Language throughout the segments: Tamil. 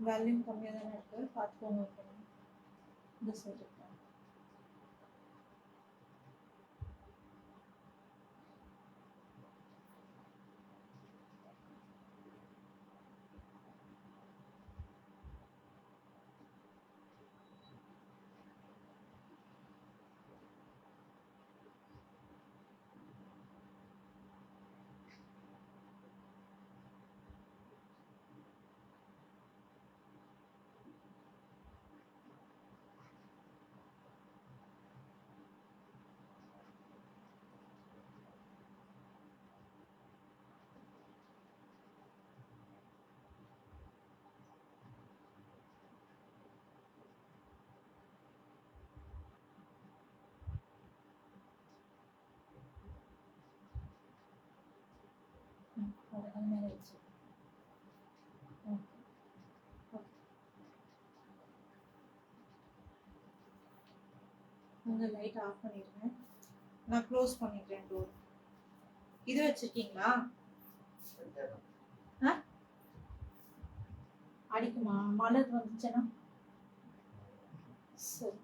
வால்யூம் கம்மியாக தானே இருக்குது, பார்த்துக்கோங்க. இந்த சைடு மேலே வச்சு உங்கள் லைட் ஆஃப் பண்ணிடுங்க. நான் க்ளோஸ் பண்ணிக்கிறேன் டோர். இது வச்சிருக்கீங்களா? அடிக்குமா? மழை வந்துச்சுன்னா சரி.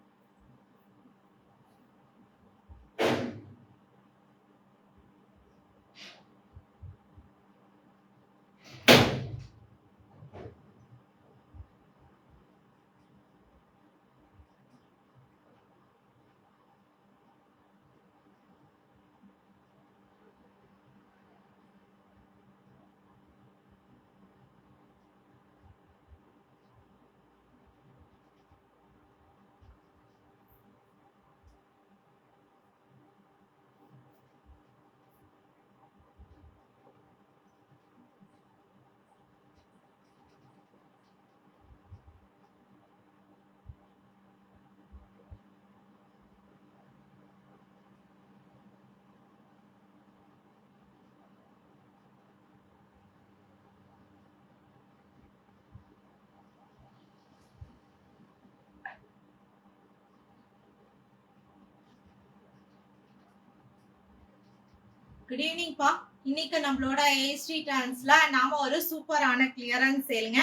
குட் ஈவினிங் பா. இன்னைக்கு நம்மளோட ஏஸ்டி டான்ஸ்ல நாம ஒரு சூப்பரான கிளியரன்ஸ் சேலுங்க.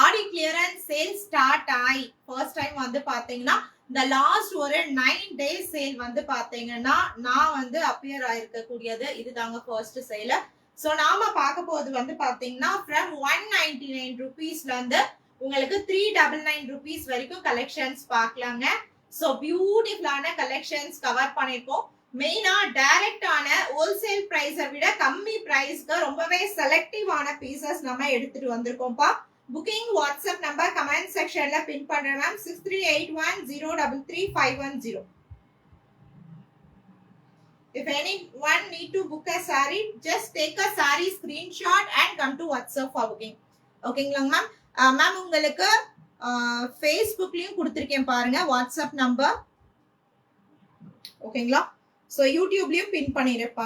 ஆடி கிளியரன்ஸ் சேல் ஸ்டார்ட் ஆகி ஃபர்ஸ்ட் டைம் வந்து பாத்தீங்கன்னா இந்த லாஸ்ட் ஒரு 9 days சேல் வந்து பாத்தீங்கன்னா நான் வந்து அப்பியர் ஆயிருக்க கூடியது இதுதாங்க ஃபர்ஸ்ட் சேல். ஸோ நாம பார்க்க போது வந்து பாத்தீங்கன்னா ஃப்ரம் 199 rupeesல இருந்து உங்களுக்கு 399 rupees வரைக்கும் கலெக்ஷன்ஸ் பார்க்கலாங்க. ஸோ பியூட்டிஃபுல்லான கலெக்ஷன்ஸ் கவர் பண்ணிருக்கோம். மெயினா டைரக்டான ஹோல்சேல் பிரைஸை விட கம்மி பிரைஸ்க்கு ரொம்பவே செலக்டிவான பீசஸ் நம்ம எடுத்துட்டு வந்திருக்கோம்ப்பா. புக்கிங் வாட்ஸ்அப் நம்பர் கமெண்ட் செக்ஷன்ல பின் பண்றேன் ma'am. 6381033510. If anyone need to book a saree, just take a saree screenshot and come to WhatsApp for booking. ஓகேங்களா மேம்? மேம் உங்களுக்கு ஃபேஸ்புக்லயும் கொடுத்துருக்கேன் பாருங்க வாட்ஸ்அப் நம்பர். ஓகேங்களா? சோ யூடியூப்லயும் பின் பண்ணிருப்பா.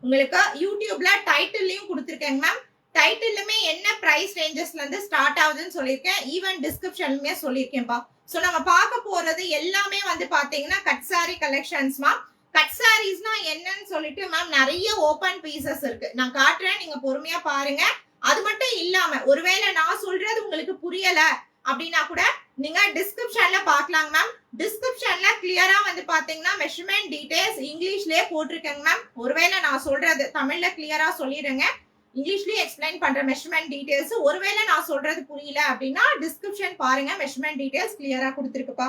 உங்களுக்கு யூடியூப்ல டைட்டில்லையும் கொடுத்துருக்கேங்க மேம். டைட்டிலுமே என்ன பிரைஸ் ரேஞ்சஸ்ல இருந்து ஸ்டார்ட் ஆகுதுன்னு சொல்லியிருக்கேன். ஈவன் டிஸ்கிரிப்ஷன்லயுமே சொல்லியிருக்கேன்ப்பா. சோ நம்ம பார்க்க போறது எல்லாமே வந்து பாத்தீங்கன்னா cut sorry collections ma'am. Cut சாரீஸ்னா என்னன்னு சொல்லிட்டு மேம் நிறைய ஓபன் பீசஸ் இருக்கு. நான் காட்டுறேன், நீங்க பொறுமையா பாருங்க. அது மட்டும் இல்லாம ஒருவேளை நான் சொல்றது உங்களுக்கு புரியல அப்படின்னா கூட நீங்க டிஸ்கிரிப்ஷன்ல பாக்கலாங்க மேம். டிஸ்கிரிப்ஷன்ல கிளியரா வந்து பாத்தீங்கன்னா மெஷர்மெண்ட் டீடைல்ஸ் இங்கிலீஷ்லயே போட்டிருக்கேங்க மேம். ஒருவேளை நான் சொல்றது தமிழ்ல கிளியரா சொல்லிடுங்க, இங்கிலீஷ்லயே எக்ஸ்பிளைன் பண்ற மெஷர்மெண்ட் டீடைல்ஸ். ஒருவேளை நான் சொல்றது புரியல அப்படின்னா டிஸ்கிரிப்ஷன் பாருங்க, மெஷர்மெண்ட் டீடைல்ஸ் கிளியரா கொடுத்துருக்குப்பா.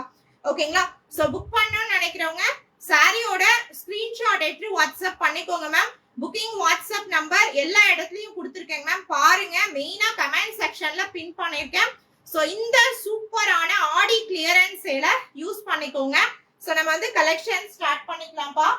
ஓகேங்களா? சோ புக் பண்ணணும்னு நினைக்கிறவங்க சாரியோட ஸ்கிரீன்ஷாட் எடுத்து வாட்ஸ்அப் பண்ணிக்கோங்க மேம். புக்கிங் வாட்ஸ்அப் நம்பர் எல்லா இடத்துலயும் கொடுத்துருக்கேங்க மேம். பாருங்க, மெயினா கமெண்ட் செக்ஷன்ல பின் பண்ணிருக்கேன். சோ இந்த சூப்பரான ஆடி கிளியரன்ஸ் சேல யூஸ் பண்ணிக்கோங்க. சோ நம்ம வந்து கலெக்ஷன் ஸ்டார்ட் பண்ணிக்கலாம்ப்பா.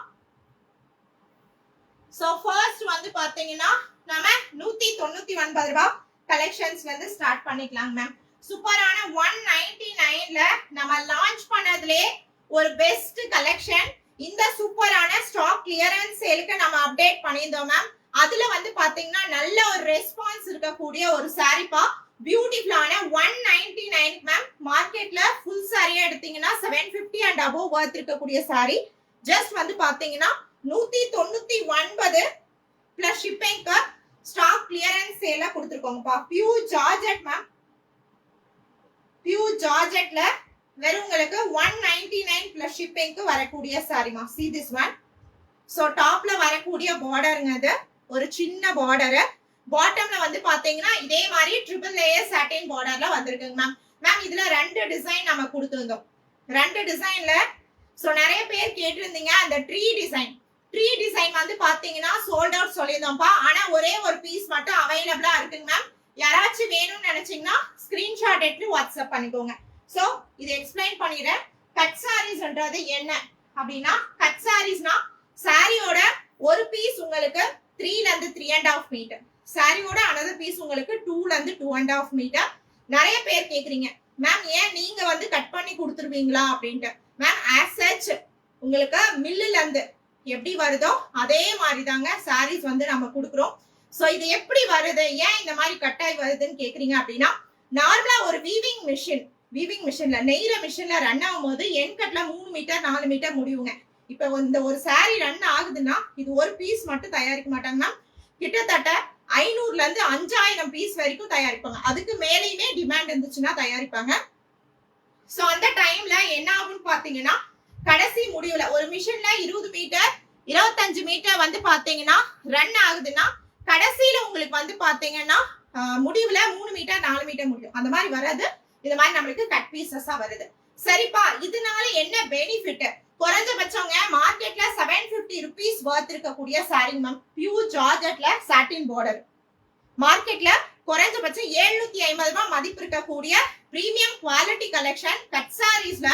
சோ ஃபர்ஸ்ட் வந்து பாத்தீங்கன்னா நம்ம 199 ரூபாய் கலெக்ஷன்ஸ்ல இருந்து ஸ்டார்ட் பண்ணிக்கலாம் மேம். சூப்பரான 199ல நம்ம லான்ச் பண்ணதுலே ஒரு பெஸ்ட் கலெக்ஷன். இந்த சூப்பரான ஸ்டாக் கிளியரன்ஸ் சேலுக்கு நம்ம அப்டேட் பண்ணியிருந்தோம் மேம். அதுல வந்து பாத்தீங்கன்னா நல்ல ஒரு ரெஸ்பான்ஸ் இருக்கக்கூடிய ஒரு சாரிப்பா. பியூட்டிஃபுல்லான 199 மேம். மார்க்கெட்ல ஃபுல் சாரியா எடுத்தீங்கன்னா 750 அண்ட் அபோவ் வர்த் இருக்கக்கூடிய சாரி. ஜஸ்ட் வந்து பாத்தீங்கன்னா 199 பிளஸ் ஷிப்பிங்க்கு ஸ்டாக் கிளியரன்ஸ் சேல கொடுத்துருக்கோங்கப்பா. Pure georgette ma'am. பியூர் ஜார்ஜெட்ல வெறும் உங்களுக்கு 199 பிளஸ் ஷிப்பிங்க்கு வரக்கூடிய சாரிமா. see this one. சோ டாப்ல வரக்கூடிய பார்டருங்க அது. ஒரு சின்ன பார்டர். பாட்டம்ல வந்து பாத்தீங்கன்னா இதே மாதிரி ட்ரிபிள் லேயர் சாட்டின் பார்டர்ல வந்திருக்குங்க மேம். மேம் இதுல ரெண்டு டிசைன் நம்ம கொடுத்திருந்தோம். ரெண்டு டிசைன்ல சோ நிறைய பேர் கேட்டிருந்தீங்க அந்த ட்ரீ டிசைன் வந்து பாத்தீங்கன்னா சோல்ட் அவுட் சொல்லியிருந்தோம்ப்பா. ஆனா ஒரே ஒரு பீஸ் மட்டும் அவைலபிளா இருக்குங்க மேம். யாராச்சும் வேணும்னு நினைச்சீங்கன்னா ஸ்கிரீன்ஷாட் எடுத்து வாட்ஸ்அப் பண்ணிக்கோங்க. சோ இது எக்ஸ்பிளைன் பண்ணிடுறேன். கட் சாரீஸ்ன்றது என்ன அப்படின்னா, கட் சாரீஸ்னா சாரியோட ஒரு பீஸ் உங்களுக்கு 3 ல இருந்து 3.5 மீட்டர், சாரியோட another பீஸ் உங்களுக்கு 2 ல இருந்து 2.5 மீட்டர். நிறைய பேர் கேக்குறீங்க மேம் ஏன் நீங்க வந்து கட் பண்ணி கொடுத்துருவீங்களா அப்படின்ட்டு. மேம் ஆஸ் சச் உங்களுக்கு மில்லுல இருந்து எப்படி வருதோ அதே மாதிரி தாங்க சாரீஸ் வந்து நம்ம கொடுக்குறோம். சோ இது எப்படி வருது, ஏன் இந்த மாதிரி கட்டாய் வருதுன்னு கேக்குறீங்க அப்படின்னா, நார்மலா ஒரு வீவிங் மிஷின்ல நெய்ற மிஷின்ல ரன் ஆகும்போது என் கட்ல 3 மீட்டர் 4 மீட்டர் முடியுங்க. இப்ப இந்த ஒரு சாரி ரன் ஆகுதுன்னா இது ஒரு பீஸ் மட்டும் தயாரிக்க மாட்டாங்கன்னா கிட்டத்தட்ட 500 ல இருந்து 5000 பீஸ் வரைக்கும் தயாரிப்பாங்க. அதுக்கு மேலேயுமே டிமாண்ட் இருந்துச்சுன்னா தயாரிப்பாங்க. சோ அந்த டைம்ல என்ன ஆகும்னு பாத்தீங்கன்னா, கடைசி முடிவுல ஒரு மிஷின்ல 20 மீட்டர் 25 மீட்டர் வந்து பாத்தீங்கன்னா ரன் ஆகுதுன்னா கடைசியில உங்களுக்கு வந்து பாத்தீங்கன்னா முடிவுல 3 மீட்டர் 4 மீட்டர் முடியும். அந்த மாதிரி வராது. இந்த மாதிரி நம்மளுக்கு கட் பீசஸா வருது. சரிப்பா, இதனால என்ன பெனிஃபிட்? குறைஞ்சபட்சங்க மார்க்கெட்ல 750 rupees வர்த் இருக்கக்கூடிய சாரி மேம். பியூர் ஜார்ஜெட்ல சாட்டின் பார்டர் மார்க்கெட்ல குறைஞ்சபட்சம் 750 ரூபாய் மதிப்பு இருக்கக்கூடிய பிரீமியம் குவாலிட்டி கலெக்ஷன் கட் சாரீஸ்ல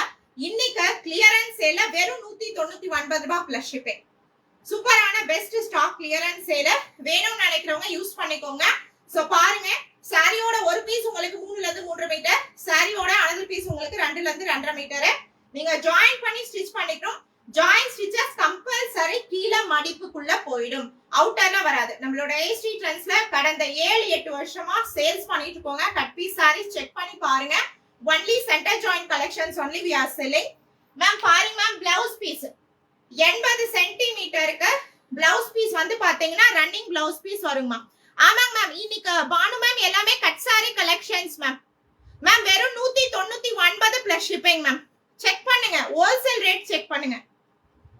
இன்னைக்கு கிளியரன்ஸ் சேல வெறும் 199 ரூபாய் பிளஸ் ஷிப்பிங். சூப்பரான பெஸ்ட் ஸ்டாக் கிளியரன்ஸ் சேல. வேணும்னு நினைக்கிறவங்க யூஸ் பண்ணிக்கோங்க. சோ பாருங்க, சாரியோட ஒரு பீஸ் உங்களுக்கு 3 ல இருந்து 3.5 மீட்டர், சாரியோட another பீஸ் உங்களுக்கு 2 ல இருந்து 2.5 மீட்டர். நீங்க ஜாயின் பண்ணி ஸ்டிச் பண்ணிக்கணும். ஜாயின் ஸ்டிச்சஸ் கம்பல்சரி கீழ மடிப்புக்குள்ள போயிடும், அவுட்டர்ல வராது. நம்மளோட ஏஸ்டி ட்ரெண்ட்ஸ்ல கடந்த 7-8 வருஷமா சேல்ஸ் பண்ணிட்டு இருக்கோங்க. கட் பீஸ் சாரீஸ் செக் பண்ணி பாருங்க. Only centre join collections only we are selling. Ma'am பாருங்க மேம், பிளவுஸ் பீஸ் 80 சென்டிமீட்டருக்கு பிளவுஸ் பீஸ் வந்து பாத்தீங்கன்னா ரன்னிங் பிளவுஸ் பீஸ் வருமா. ஆமாங்க மேம், இன்னைக்கு பானு மேம் எல்லாமே cut sorry collections ma'am. Ma'am வெறும் 199 பிளஸ் ஷிப்பிங் மேம். செக் பண்ணுங்க, ஹோல்சேல் ரேட் செக் பண்ணுங்க.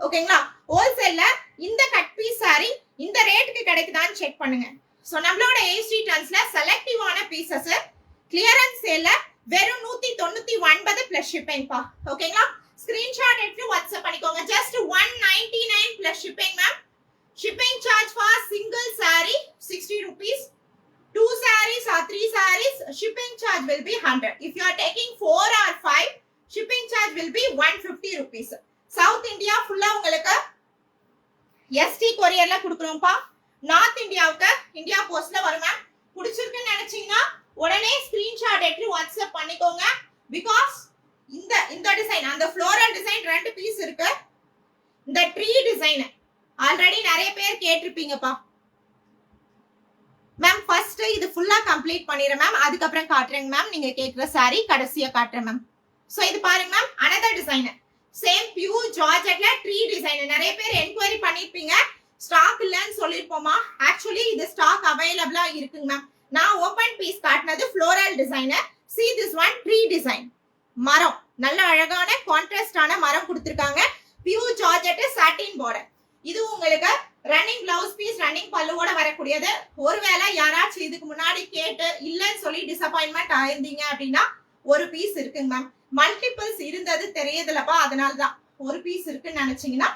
ஓகேங்களா, ஹோல்சேல்ல இந்த கட் பீஸ் சாரி இந்த ரேட்டுக்கு கிடைக்குதான்னு செக் பண்ணுங்க. சோ நம்மளோட ஏஸ்டி ட்ரெண்ட்ஸ்ல செலக்டிவான பீசஸ் கிளியரன்ஸ் சேல்ல வெறும் 199 பிளஸ் ஷிப்பிங் பா. ஓகேங்களா, ஸ்கிரீன்ஷாட் எடுத்து வாட்ஸ்அப் பண்ணிக்கோங்க. Just 199 plus shipping ma'am. Shipping charge for single saree 60 rupees. 2 sarees or 3 sarees, shipping charge will be 100. If you are taking 4 or 5, shipping charge will be 150 rupees. South India full உங்களுக்கு ST courierல கொடுக்குறோம்ப்பா. North Indiaவுக்கு இந்தியா போஸ்ட்ல வரும் மேம். பிடிச்சிருக்குன்னு நினைச்சீங்கன்னா உடனே ஸ்கிரீன்ஷாட் எடுத்து வாட்ஸ்அப் பண்ணிக்கோங்க. பிகாஸ் இந்த டிசைன் அந்த ஃப்ளோரல் டிசைன் 2 பீஸ் இருக்கு. இந்த ட்ரீ டிசைன் ஆல்ரெடி நிறைய பேர் கேட்டிருப்பீங்கப்பா. மேம் ஃபர்ஸ்ட் இது ஃபுல்லா கம்ப்ளீட் பண்ணிடுறேன் மேம், அதுக்கப்புறம் காட்டுறேங்க மேம். நீங்க கேட்குற சாரி கடைசியா காட்டுறேன் மேம். சோ இது பாருங்க ma'am, another design same pure ஜார்ஜெட்ல ட்ரீ டிசைன். நிறைய பேர் என்கொயரி பண்ணிருப்பீங்க, ஸ்டாக் இல்லன்னு சொல்லிருப்போமா. ஆக்சுவலி இது ஸ்டாக் அவைலபிளா இருக்குங்க மேம். நான் ஓபன் பீஸ் காட்டினது floral design. see this one tree design. மரம் நல்ல அழகான கான்ட்ராஸ்டான மரம் கொடுத்திருக்காங்க. Pure georgette satin border. இது உங்களுக்கு ரன்னிங் பிளவுஸ் பீஸ் ரன்னிங் பல்லுவோட வரக்கூடியது. ஒருவேளை யாராச்சும் இதுக்கு முன்னாடி கேட்டு இல்லன்னு சொல்லி டிசப்பாயின்மெண்ட் ஆயிருந்தீங்க அப்படின்னா ஒரு பீஸ் இருக்குங்க மேம். மல்டிபிள்ஸ் இருந்தது தெரியுதுலப்பா, அதனாலதான் ஒரு பீஸ் இருக்குன்னு நினைச்சீங்கன்னா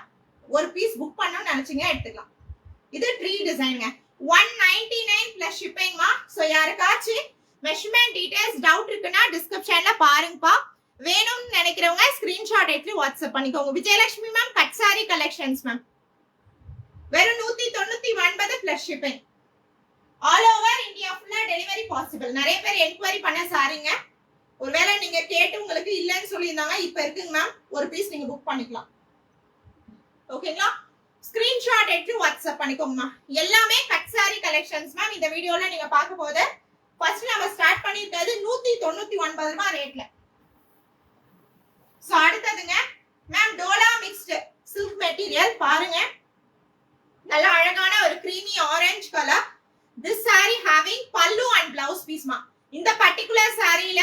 ஒரு பீஸ் புக் பண்ணணும்னு நினைச்சீங்க எடுத்துக்கலாம். இது ட்ரீ டிசைனுங்க. 199 பிளஸ் ஷிப்பிங்மா. சோ யாருக்காச்சும் மெஷர்மெண்ட் டீடைல்ஸ் டவுட் இருக்குன்னா டிஸ்கிரிப்ஷன்ல பாருங்கப்பா. வேணும்னு நினைக்கிறவங்க ஸ்கிரீன்ஷாட் எடுத்து வாட்ஸ்அப் பண்ணிக்கோங்க. Vijayalakshmi ma'am cut sorry collections ma'am. வெறும் 199 plus shipping. All over India ஃபுல்லா டெலிவரி பாசிபிள். நிறைய பேர் என்கொயரி பண்ண சாரிங்க. ஒருவேளை நீங்க கேட்டு உங்களுக்கு இல்லன்னு சொல்லியிருந்தாங்க, இப்ப இருக்குங்க மேம். ஒரு பீஸ் நீங்க புக் பண்ணிக்கலாம். ஓகேங்களா, ஸ்கிரீன்ஷாட் எடுத்து வாட்ஸ்அப் பண்ணிக்கோங்கம்மா. எல்லாமே கட் சாரி கலெக்ஷன்ஸ் மேம். இந்த வீடியோல நீங்க பார்க்க போது ஃபர்ஸ்ட் நம்ம ஸ்டார்ட் பண்ணிருக்கிறது 199 ரூபாய் ரேட்ல. சோ அடுத்ததுங்க ma'am Dola mixed silk material பாருங்க. நல்ல அழகான ஒரு creamy orange colour this saree having pallu and blouse piece மா. இந்த particular sareeல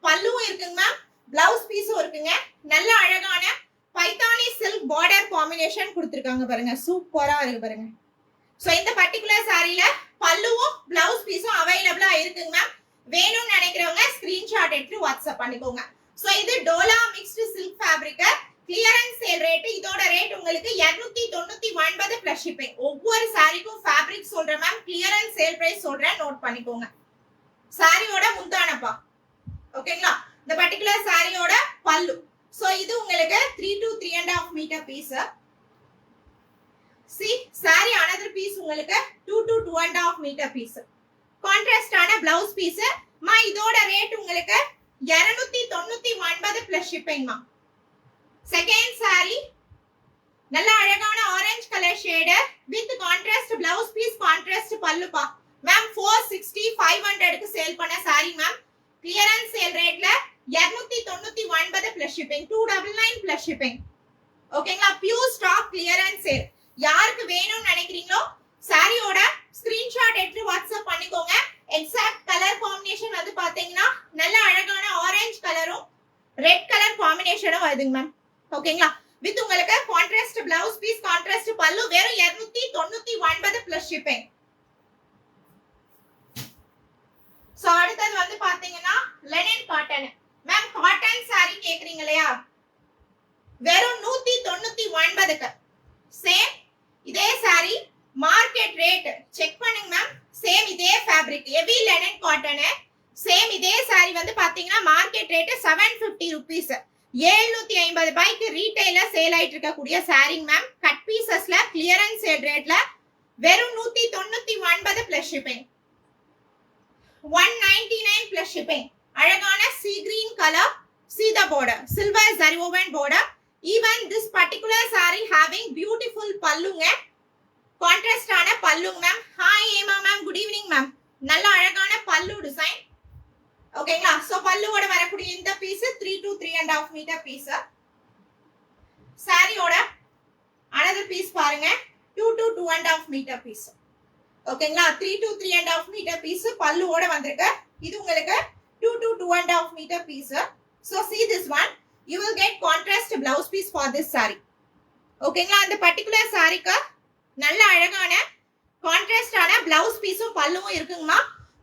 பல்லுவும் இருக்குங்க மேம், blouse pieceம் இருக்குங்க. நல்ல அழகான பைத்தானி silk border combination கொடுத்திருக்காங்க பாருங்க, சூப்பரா இருக்கு பாருங்க. சோ இந்த particular sareeல பல்லுவும் blouse pieceம் அவைலபிளா இருக்குங்க மேம். வேணும்னு நினைக்கிறவங்க ஸ்கிரீன்ஷாட் எடுத்து வாட்ஸ்அப் பண்ணிக்கோங்க. சோ இது Dola mixed silk fabric clearance sale rate. இதோட ரேட் உங்களுக்கு 299 பிளஸ் ஷிப்பிங். ஒவ்வொரு சாரிக்கும் ஃபேப்ரிக் சொல்றேன் மேம், கிளியரன்ஸ் சேல் பிரைஸ் சொல்றேன், நோட் பண்ணிக்கோங்க. சாரியோட முந்தானப்பா, ஓகேங்களா? இந்த பர்టిక్యులர் சாரியோட பல்லு. சோ இது உங்களுக்கு 3 to 3.5 metre piece. see saree another piece உங்களுக்கு 2 to 2.5 மீட்டர் பீஸ். கான்ட்ராஸ்டான பிளவுஸ் பீஸ் மா. இதோட ரேட் உங்களுக்கு 299 பிளஸ் ஷிப்பிங் மா. செகண்ட் சாரி நல்ல அழகான orange colour shade with contrast blouse piece, contrast பல்லுப்பா மேம். 460 500 க்கு சேல் பண்ண சாரி மேம். கிளியரன்ஸ் சேல் ரேட்ல 299 பிளஸ் ஷிப்பிங், 299 பிளஸ் ஷிப்பிங். ஓகேங்களா? Pure stock clearance sale. யாருக்கு வேணும்னு நினைக்கிறீங்களோ சாரியோட ஸ்கிரீன்ஷாட் எடுத்து வாட்ஸ்அப் பண்ணிக்கோங்க. எக்ஸாக்ட் கலர் காம்பினேஷன் வந்து பாத்தீங்கன்னா நல்ல அழகான ஆரஞ்சு கலரும் ரெட் கலர் காம்பினேஷனும் வருதுங்க மேம். ஓகேங்களா? வித் உங்களுக்கு கான்ட்ராஸ்ட் பிளவுஸ் பீஸ், கான்ட்ராஸ்ட் பல்லு, வெறும் 299 பிளஸ் ஷிப்பிங். சோ அடுத்தது வந்து பாத்தீங்கன்னா Lenin cotton ma'am. Cotton sorry கேக்குறீங்க இல்லையா? வெறும் 199க்கு சேம் இதே சாரி மார்க்கெட் ரேட் செக் பண்ணுங்க மேம். சேம் இதே fabric heavy Lenin cotton, same இதே சாரி வந்து பாத்தீங்கன்னா மார்க்கெட் ரேட் 750 rupees. 750 ரூபாய்க்கு ரீட்டைலர் சேல் ஆயிட்டு இருக்கக்கூடிய சாரிங் மேம். கட் பீசஸ்ல கிளியரன்ஸ் சேல் ரேட்ல வெறும் 199 பிளஸ் ஷிப்பிங், 199 பிளஸ் ஷிப்பிங். அழகான sea green colour, see the border, silver zari woven border. Even this particular saree having beautiful பல்லுங்க, கான்ட்ராஸ்ட் ஆன பல்லுங்க மேம். ஹாய் ஏமா மேம், குட் ஈவினிங் மேம். நல்ல அழகான பல்லு டிசைன். ஓகேங்களா? சோ பல்லுவோட வரக்கூடிய இந்த பீஸ் 3 to 3.5 மீட்டர் பீஸ். சாரியோட another பீஸ் பாருங்க, 2 to 2.5 மீட்டர் பீஸ். ஓகேங்களா? 3 to 3.5 மீட்டர் பீஸ் பல்லுவோட வந்திருக்கு. இது உங்களுக்கு 2 to 2.5 metre piece. so see this one, you will get contrast blouse piece for this saree. ஓகேங்களா? அந்த particular சாரிக்கு நல்ல அழகான கான்ட்ராஸ்ட் ஆன பிளவுஸ் பீஸும் பல்லுவும் இருக்குங்கம்மா.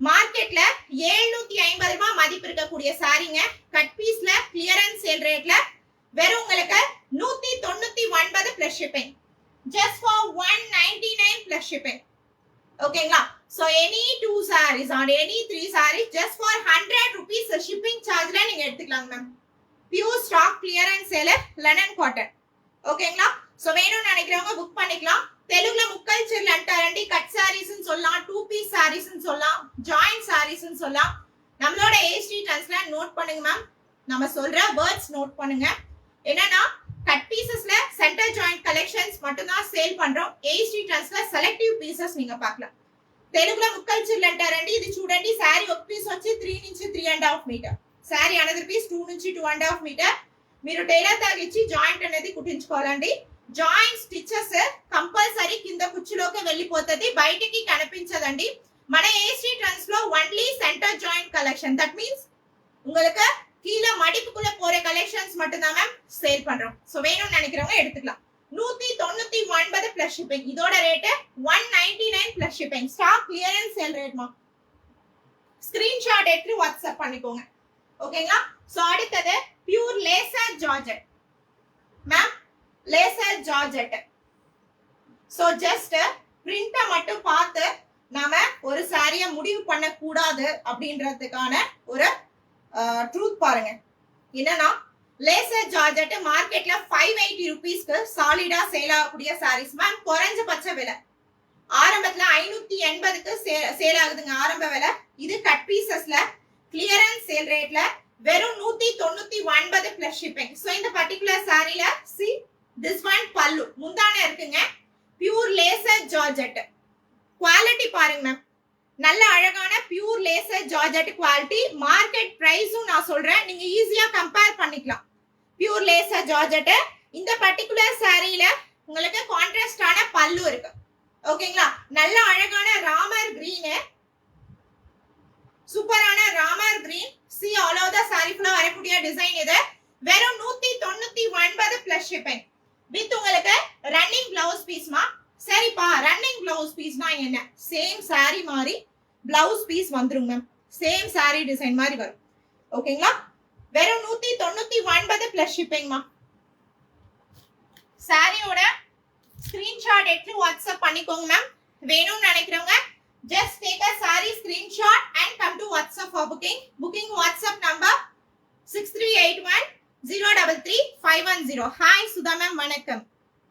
மார்க்கெட்ல 750 ரூபாய் மதிப்பு இருக்கக்கூடிய சாரிங்க. கட் பீஸ்ல கிளியரன்ஸ் சேல் ரேட்ல வெறும் உங்களுக்கு 199 plus shipping, just for 199 plus shipping. ஓகேங்களா? So any 2 sarees or any 3 sarees just for 100 rupees shipping chargeல நீங்க எடுத்துக்கலாம் ma'am. Pure stock clearance sale linen cotton. ஓகேங்களா? சோ வேணும்னு நினைக்கிறவங்க புக் பண்ணிக்கலாம். தெலுங்குல முக்கல் சில் அண்டரண்டி கட் சாரீஸ்னு சொல்லலாம், 2 பீஸ் சாரீஸ்னு சொல்லலாம், ஜாயிண்ட் சாரீஸ்னு சொல்லலாம். நம்மளோட ஏஸ்டி ட்ரெண்ட்ஸ்ல நோட் பண்ணுங்க மேம். நம்ம சொல்ற வேர்ட்ஸ் நோட் பண்ணுங்க. என்னன்னா கட் பீசஸ்ல சென்டர் ஜாயிண்ட் கலெக்ஷன்ஸ் மட்டும் தான் சேல் பண்றோம். ஏஸ்டி ட்ரெண்ட்ஸ்ல செலக்டிவ் பீசஸ் நீங்க பார்க்கலாம். తెలుగులో ముక్కలు చిల్లు అంటారండి. ఇది చూడండి, శారీ ఒక పీస్ వచ్చి 3 నుంచి 3.5 మీటర్, శారీ అనదర్ పీస్ 2 నుంచి 2.5 మీటర్. మీరు టైలర్ తాగిచ్చి జాయింట్ అనేది కుట్టించుకోవాలండి. జాయింట్ స్టిచెస్ కంపల్సరీ కింద కుచ్చులోకి వెళ్ళిపోతుంది, బయటికి కనిపించదండి. మన ఏసీ ట్రెండ్స్ లో only centre joint collection, that means உங்களுக்கு கீழே மடிப்புக்குள்ள போற கலெக்ஷன்ஸ் மட்டும் தான் மேம் சேல் பண்றோம். சோ வேணும்னு நினைக்கிறவங்க எடுத்துக்கலாம். 199 பிளஸ் ஷிப்பிங். இதோட rate 199 plus shipping. Stock clearance sale rate மா. ஸ்கிரீன்ஷாட் எடுத்து வாட்ஸ்அப் பண்ணிக்கோங்க. ஓகேங்களா? சோ அடுத்தது pure laser georgette ma'am. Laser georgette. So just பிரிண்ட மட்டும் பார்த்து நாம ஒரு சாரிய முடிவு பண்ண கூடாது அப்படின்றதுக்கான ஒரு ட்ரூத் பாருங்க. என்னன்னா லேசர் ஜார்ஜெட் மார்க்கெட்ல 580 ரூபீஸ்க்கு சாலிடா சேல் ஆகக்கூடிய சாரீஸ் மேம். குறைஞ்சபட்ச விலை ஆரம்பத்துல 580க்கு சேல் ஆகுதுங்க ஆரம்ப விலை. இது கட் பீசஸ்ல கிளியரன்ஸ் சேல் ரேட்ல வெறும் 199 பிளஸ் ஷிப்பிங். சோ இந்த பர்టిక్యులர் சாரில சி திஸ் ஒன் பல்லு முந்தானே இருக்குங்க. பியூர் லேசர் ஜார்ஜெட் குவாலிட்டி பாருங்க மேம். நல்ல அழகான pure laser georgette quality. Market பிரைஸும் நான் சொல்றேன், நீங்க ஈஸியா கம்பேர் பண்ணிக்கலாம். Pure laser georgette. இந்த பர்టిక్యులர் சாரியில உங்களுக்கு கான்ட்ராஸ்டான பல்லு இருக்கு. ஓகேங்களா? நல்ல அழகான ராமர் கிரீன், சூப்பரான Ramar green. C all over தி saree ஃபுல்லா வரக்கூடிய டிசைன் இது. வெறும் 199 பிளஸ் ஷிப்பிங் வித் உங்களுக்கு ரன்னிங் பிளவுஸ் பீஸ்மா. சரிப்பா, ரன்னிங் பிளவுஸ் பீஸ்னா என்ன? சேம் saree மாதிரி பிளவுஸ் பீஸ் வந்துரும் மேம். சேம் saree டிசைன் மாதிரி வரும். ஓகேங்களா? வெறும் 199 பிளஸ் ஷிப்பிங்மா. சாரியோட ஸ்கிரீன்ஷாட் எடுத்து வாட்ஸ்அப் பண்ணிக்கோங்க மேம். வேணும்னு நினைக்கிறவங்க just take a saree screenshot and come to WhatsApp for booking. Booking WhatsApp number 6381033510. Hi Sudha ma'am, வணக்கம்.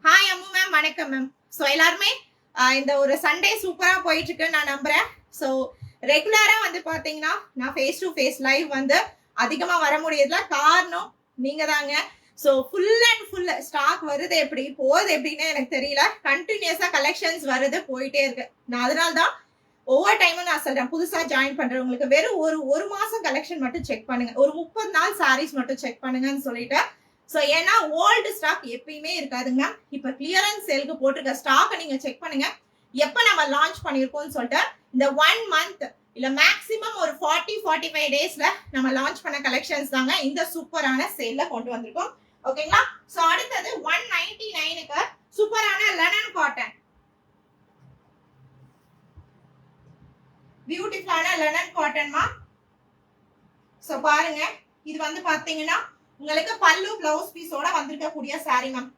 Hi அம்மு மேம், வணக்கம் மேம். ஸோ எல்லாருமே இந்த ஒரு சண்டே சூப்பரா போயிட்டு இருக்கு நான் நம்புறேன். ஸோ ரெகுலரா வந்து பாத்தீங்கன்னா நான் ஃபேஸ் டு ஃபேஸ் லைவ் வந்து அதிகமா வர முடியல. காரணம் நீங்க தாங்க. So full and full stock வருது எப்படி போகுது எப்படின்னு எனக்கு தெரியல. கண்டினியூஸா கலெக்ஷன்ஸ் வருது போயிட்டே இருக்கு. நான் அதனால தான் ஒவ்வொரு டைமும் நான் சொல்றேன், புதுசா ஜாயின் பண்றவங்களுக்கு வெறும் ஒரு மாசம் கலெக்ஷன் மட்டும் செக் பண்ணுங்க, ஒரு 30 நாள் சாரீஸ் மட்டும் செக் பண்ணுங்கன்னு சொல்லிட்டு. ஸோ ஏன்னா ஓல்டு ஸ்டாக் எப்பயுமே இருக்காதுங்க. இப்ப கிளியரன்ஸ் சேலுக்கு போட்டிருக்க ஸ்டாக் நீங்க செக் பண்ணுங்க, எப்ப நம்ம லான்ச் பண்ணிருக்கோம்னு சொல்லிட்டு. இந்த 1 மந்த் இல்ல மேக்ஸிமம் ஒரு 40-45 டேஸ்ல நம்ம லான்ச் பண்ண கலெக்ஷன்ஸ் தாங்க இந்த சூப்பரான சேல்ல கொண்டு வந்திருக்கோம். ஓகேங்களா? சோ அடுத்தது 199க்கு சூப்பரான லெனன் காட்டன், பியூட்டிஃபுல்லான லெனன் காட்டன்மா. சோ பாருங்க, இது வந்து பாத்தீங்கன்னா உங்களுக்கு பல்லு பிளவுஸ் பீஸோட வந்திருக்க கூடிய sari ma'am.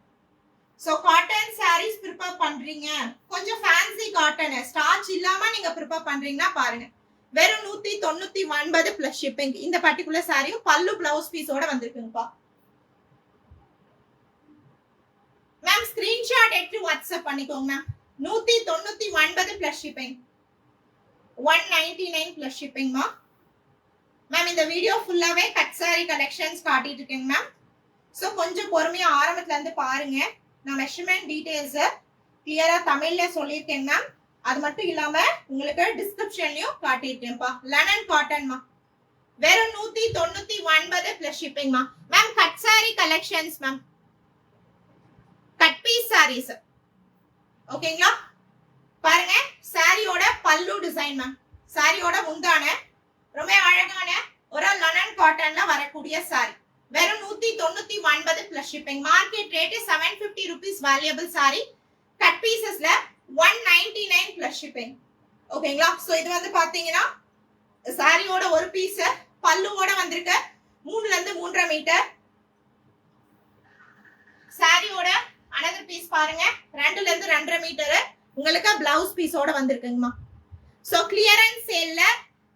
So cotton saris prepare பண்றீங்க, கொஞ்சம் ஃபேன்சி காட்டன் ஸ்டார்ச் இல்லாம நீங்க ப்ரிப்பேர் பண்றீங்கன்னா பாருங்க, வெறும் 199 பிளஸ் ஷிப்பிங். இந்த பர்டிகுலர் சாரியும் பல்லு பிளவுஸ் பீஸோட வந்திருக்குங்கப்பா மேம். ஸ்கிரீன்ஷாட் எடுத்து வாட்ஸ்அப் பண்ணிக்கோங்க மேம். 199 பிளஸ் ஷிப்பிங், 199 பிளஸ் ஷிப்பிங்மா மேம். இந்த வீடியோ ஃபுல்லாவே கட் சாரி கலெக்ஷன்ஸ் காட்டிட்டு இருக்கேங்க மேம். சோ கொஞ்சம் பொறுமையா ஆரம்பத்துல இருந்து பாருங்க. நான் மெஷர்மெண்ட் டீடைல்ஸ் கிளியரா தமிழ்ல சொல்லியிருக்கேன் மேம். அது மட்டும் இல்லாம உங்களுக்கு டிஸ்கிரிப்ஷன்லயும் காட்டியிருக்கேன்ப்பா. லெனன் காட்டன்மா, வெறும் 199 பிளஸ் ஷிப்பிங்மா ma'am. Cut sorry collections ma'am, cut piece sarees. ஓகேங்களா? பாருங்க, சாரியோட பல்லு டிசைன் மேம், சாரியோட முந்தான ரொம்ப அழகான ஒரு லெனன் காட்டன்ல வரக்கூடிய சாரி. வெறும் 199 plus shipping. Market rate 750 rupees valuable sari. Cut பீசஸ்ல 199 பிளஸ் ஷிப்பிங். ஓகேங்களா? சோ இது வந்து பாத்தீங்கன்னா சாரியோட ஒரு பீஸ் பல்லுவோட வந்திருக்கு 3ல இருந்து 3.5 மீட்டர். சாரியோட another பீஸ் பாருங்க 2ல இருந்து 2.5 மீட்டர் உங்களுக்கு பிளவுஸ் பீஸோட வந்திருக்குங்கம்மா. சோ கிளியரன்ஸ் சேல்ல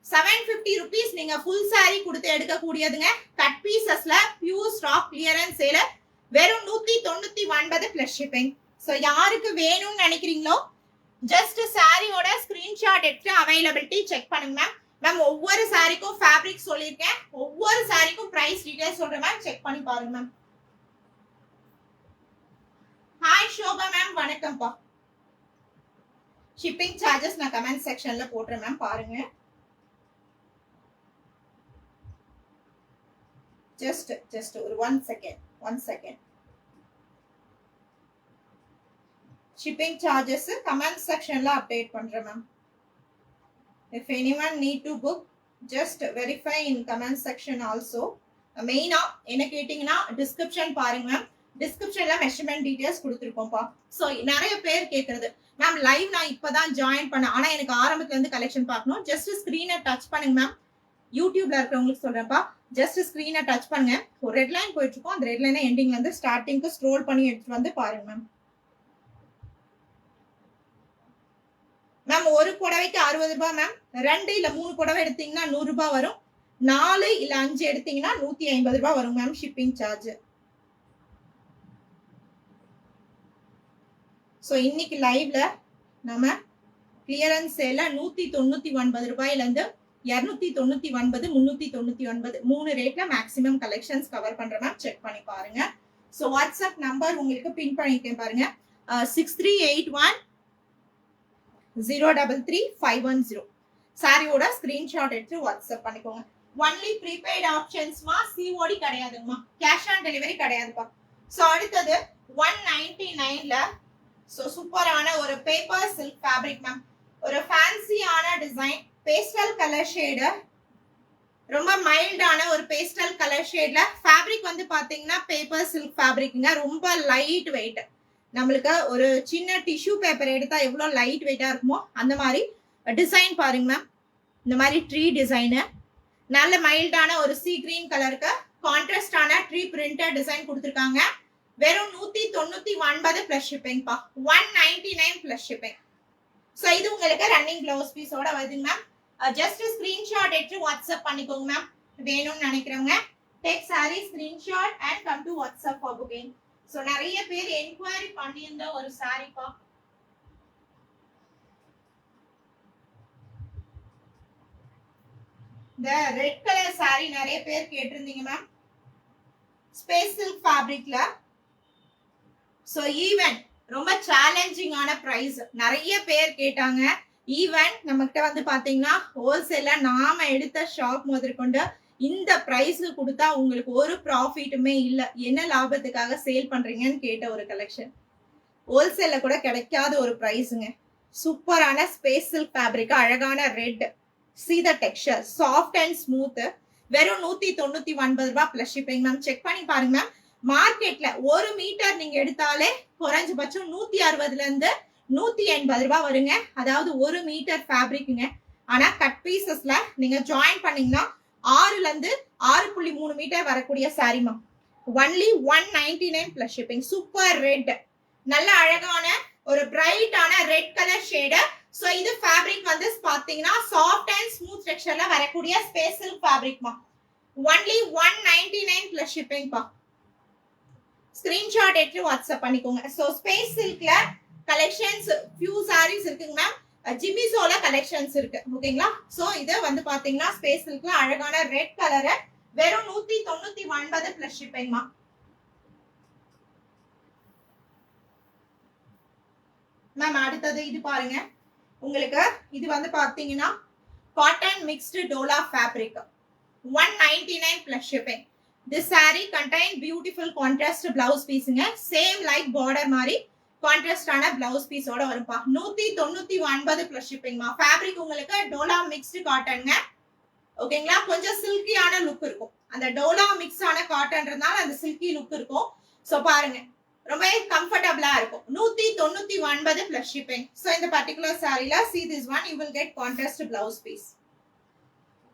750 rupees நீங்க ஃபுல் சாரி கொடுத்து எடுக்க கூடியதுங்க. Cut பீசஸ்ல pure stock clearance sale வெறும் 199 பிளஸ் ஷிப்பிங். சோ யாருக்கு வேணும்னு நினைக்கிறீங்களோ ஜஸ்ட் சாரியோட ஸ்கிரீன்ஷாட் எடுத்து அவைலபிலிட்டி செக் பண்ணுங்க மேம். மேம் ஒவ்வொரு சாரிக்கும் ஃபேப்ரிக் சொல்லியிருக்கேன், ஒவ்வொரு சாரிக்கும் பிரைஸ் டீடைல்ஸ் சொல்றேன் மேம், செக் பண்ணி பாருங்க மேம். ஹாய் ஷோபா மேம், வணக்கம்ப்பா. ஷிப்பிங் சார்ஜஸ் நான் கமெண்ட் செக்ஷன்ல போடுறேன் மேம், பாருங்க. just ஒரு 1 second. ஷிப்பிங் சார்ஜஸ் கமெண்ட் செக்ஷன்ல அப்டேட் பண்றேன் ma'am. if anyone need to book just verify in comment section also. மெயினா என்ன கேட்டிங்கன்னா டிஸ்கிரிப்ஷன் பாருங்க மேம். டிஸ்கிரிப்ஷன்ல மெஷர்மெண்ட் டீடைல்ஸ் கொடுத்துருக்கோம்ப்பா. ஸோ நிறைய பேர் கேட்கறது மேம் லைவ் நான் இப்பதான் ஜாயின் பண்ணேன், ஆனா எனக்கு ஆரம்பத்துல இருந்து கலெக்ஷன் பார்க்கணும். ஜஸ்ட் ஸ்கிரீனை டச் பண்ணுங்க மேம். யூடியூப்ல இருக்கிறவங்களுக்கு சொல்றேன்ப்பா, ஜஸ்ட் ஸ்கிரீனை டச் பண்ணுங்க. ஒரு ரெட் லைன் போயிட்டு இருக்கோம், அந்த ரெட் லைனை எண்டிங்ல இருந்து ஸ்டார்டிங்க்கு ஸ்க்ரோல் பண்ணி எடுத்துட்டு வந்து பாருங்க மேம். மேம் ஒரு புடவைக்கு 60 ரூபாய் மேம். 2 இல்ல 3 புடவை எடுத்தீங்கன்னா 100 ரூபாய் வரும். 4 இல்ல 5 எடுத்தீங்கன்னா 150 ரூபாய் வரும் மேம் ஷிப்பிங் சார்ஜ். சோ இன்னைக்கு லைவ்ல நம்ம கிளியரன்ஸ் சேல 199 ரூபாயில இருந்து 299, 399 3 ரேட்ல மேக்ஸிமம் கலெக்ஷன்ஸ் கவர் பண்ற மேம், செக் பண்ணி பாருங்க. சோ வாட்ஸ்அப் நம்பர் உங்களுக்கு பின் பண்ணிருக்கேன் பாருங்க, 6381033510. சாரியோட ஸ்கிரீன்ஷாட் எடுத்து வாட்ஸ்அப் பண்ணிக்கோங்க. ஒன்லி ப்ரீபெய்ட் ஆப்ஷன்ஸ்மா, சிஓடி கிடையாதுங்கம்மா, கேஷ் ஆன் டெலிவரி கிடையாதுப்பா. சோ அடுத்தது 199ல சோ சூப்பரான ஒரு பேப்பர் சில்க் ஃபேப்ரிக் மேம். ஒரு ஃபேன்சியான டிசைன், பேஸ்டல் கலர் ஷேடு, ரொம்ப மைல்டான ஒரு பேஸ்டல் கலர் ஷேட்ல ஃபேப்ரிக் வந்து பாத்தீங்கன்னா பேப்பர் சில்க் ஃபேப்ரிக்ங்க. ரொம்ப லைட் வெயிட். நம்மளுக்கு ஒரு சின்ன டிஷ்யூ பேப்பர் எடுத்தா எவ்வளவு லைட் வெயிட்டா இருக்குமோ அந்த மாதிரி டிசைன் பாருங்க மேம். இந்த மாதிரி ட்ரீ டிசைனு, நல்ல மைல்டான ஒரு சீ கிரீன் கலருக்கு கான்ட்ராஸ்டான ட்ரீ பிரிண்டட் டிசைன் கொடுத்துருக்காங்க. வெறும் 199 பிளஸ் ஷிப்பிங் பா. 199 பிளஸ் ஷிப்பிங். சோ இது உங்களுக்கு ரன்னிங் பிளவுஸ் பீஸோட வருதுங்க மேம். ஜஸ்ட் ஸ்கிரீன்ஷாட் எடுத்து வாட்ஸ்அப் பண்ணிக்கோங்க மேம். வேணும்னு நினைக்கிறவங்க take sari screenshot and come to WhatsApp for booking. So நிறைய பேர் என்கொயரி பண்ணியிருந்த ஒரு சாரி பா. இந்த ரெட் கலர் சாரி நிறைய பேர் கேட்டிருந்தீங்க மேம். ஸ்பேஸ் சில்க் ஃபேப்ரிக்ல. சோ ஈவன் ரொம்ப சேலஞ்சிங்கான பிரைஸ், நிறைய பேர் கேட்டாங்க. ஈவன் நம்ம கிட்ட வந்து பாத்தீங்கன்னா ஹோல்சேல்ல நாம எடுத்த ஷாப் முதற்கொண்டு இந்த பிரைஸ்க்கு கொடுத்தா உங்களுக்கு ஒரு ப்ராஃபிட்டுமே இல்ல, என்ன லாபத்துக்காக சேல் பண்றீங்கன்னு கேட்ட ஒரு கலெக்ஷன். ஹோல்சேல்ல கூட கிடைக்காத ஒரு பிரைஸுங்க. சூப்பரான ஸ்பேஸ் சில்க் ஃபேப்ரிக், அழகான red, see the texture, soft and smooth. வெறும் 199 ரூபாய் பிளஸ் ஷிப்பிங் மேம். செக் பண்ணி பாருங்க மேம். மார்க்கெட்ல 1 மீட்டர் நீங்க எடுத்தாலே குறைஞ்சபட்சம் 160 இருந்து 180 ரூபாய் வருங்க. அதாவது 1 மீட்டர் ஃபேப்ரிக்குங்க. ஆனா கட் பீசஸ்ல நீங்க ஜாயின் பண்ணீங்கன்னா 6ல இருந்து 6.3 மீட்டர் வரக்கூடிய sari ma'am. Only 199 plus shipping. Super red, நல்ல அழகான ஒரு பிரைட்டான ரெட் கலர் ஷேடு. சோ இது ஃபேப்ரிக் வந்து பாத்தீங்கன்னா சாஃப்ட் அண்ட் ஸ்மூத் டெக்ஸ்சர்ல வரக்கூடிய ஸ்பேஸ் சில்க் ஃபேப்ரிக் மா. ஒன்லி 199 பிளஸ் ஷிப்பிங் பா. ஸ்கிரீன்ஷாட் எடுத்து வாட்ஸ்அப் பண்ணிக்கோங்க. சோ ஸ்பேஸ் சில்க்ல கலெக்ஷன்ஸ் ஃபியூ சாரீஸ் இருக்குங்க மேம். ஜிமிசோல கலெக்ஷன்ஸ் இருக்கு, ஓகேங்களா? சோ இது வந்து பாத்தீங்கன்னா ஸ்பேஸ் சில்க்ல அழகான ரெட் கலர், வெறும் 199 பிளஸ் ஷிப்பிங் மா. மேம் அடுத்தது இது பாருங்க. உங்களுக்கு இது வந்து பாத்தீங்கன்னா cotton mixed dola fabric. 199 plus shipping. This saree contain beautiful contrast blouse pieceங்க. சேம் லைக் border மாதிரி கான்ட்ராஸ்டான பிளவுஸ் பீஸோட வரும்பா. 199 பிளஸ் ஷிப்பிங்மா. ஃபேப்ரிக் உங்களுக்கு டோலா மிக்ஸ்டு காட்டன்ங்க, ஓகேங்களா? கொஞ்சம் சில்கியான லுக் இருக்கும். அந்த டோலா மிக்ஸ் ஆன காட்டன்றதுனால அந்த சில்கி லுக் இருக்கும். சோ பாருங்க, ரொம்ப கம்ஃபர்டபிளா இருக்கும். 199 பிளஸ் ஷிப்பிங். சோ இந்த பர்టిక్యులர் சாரில see this one, you will get contrast blouse piece.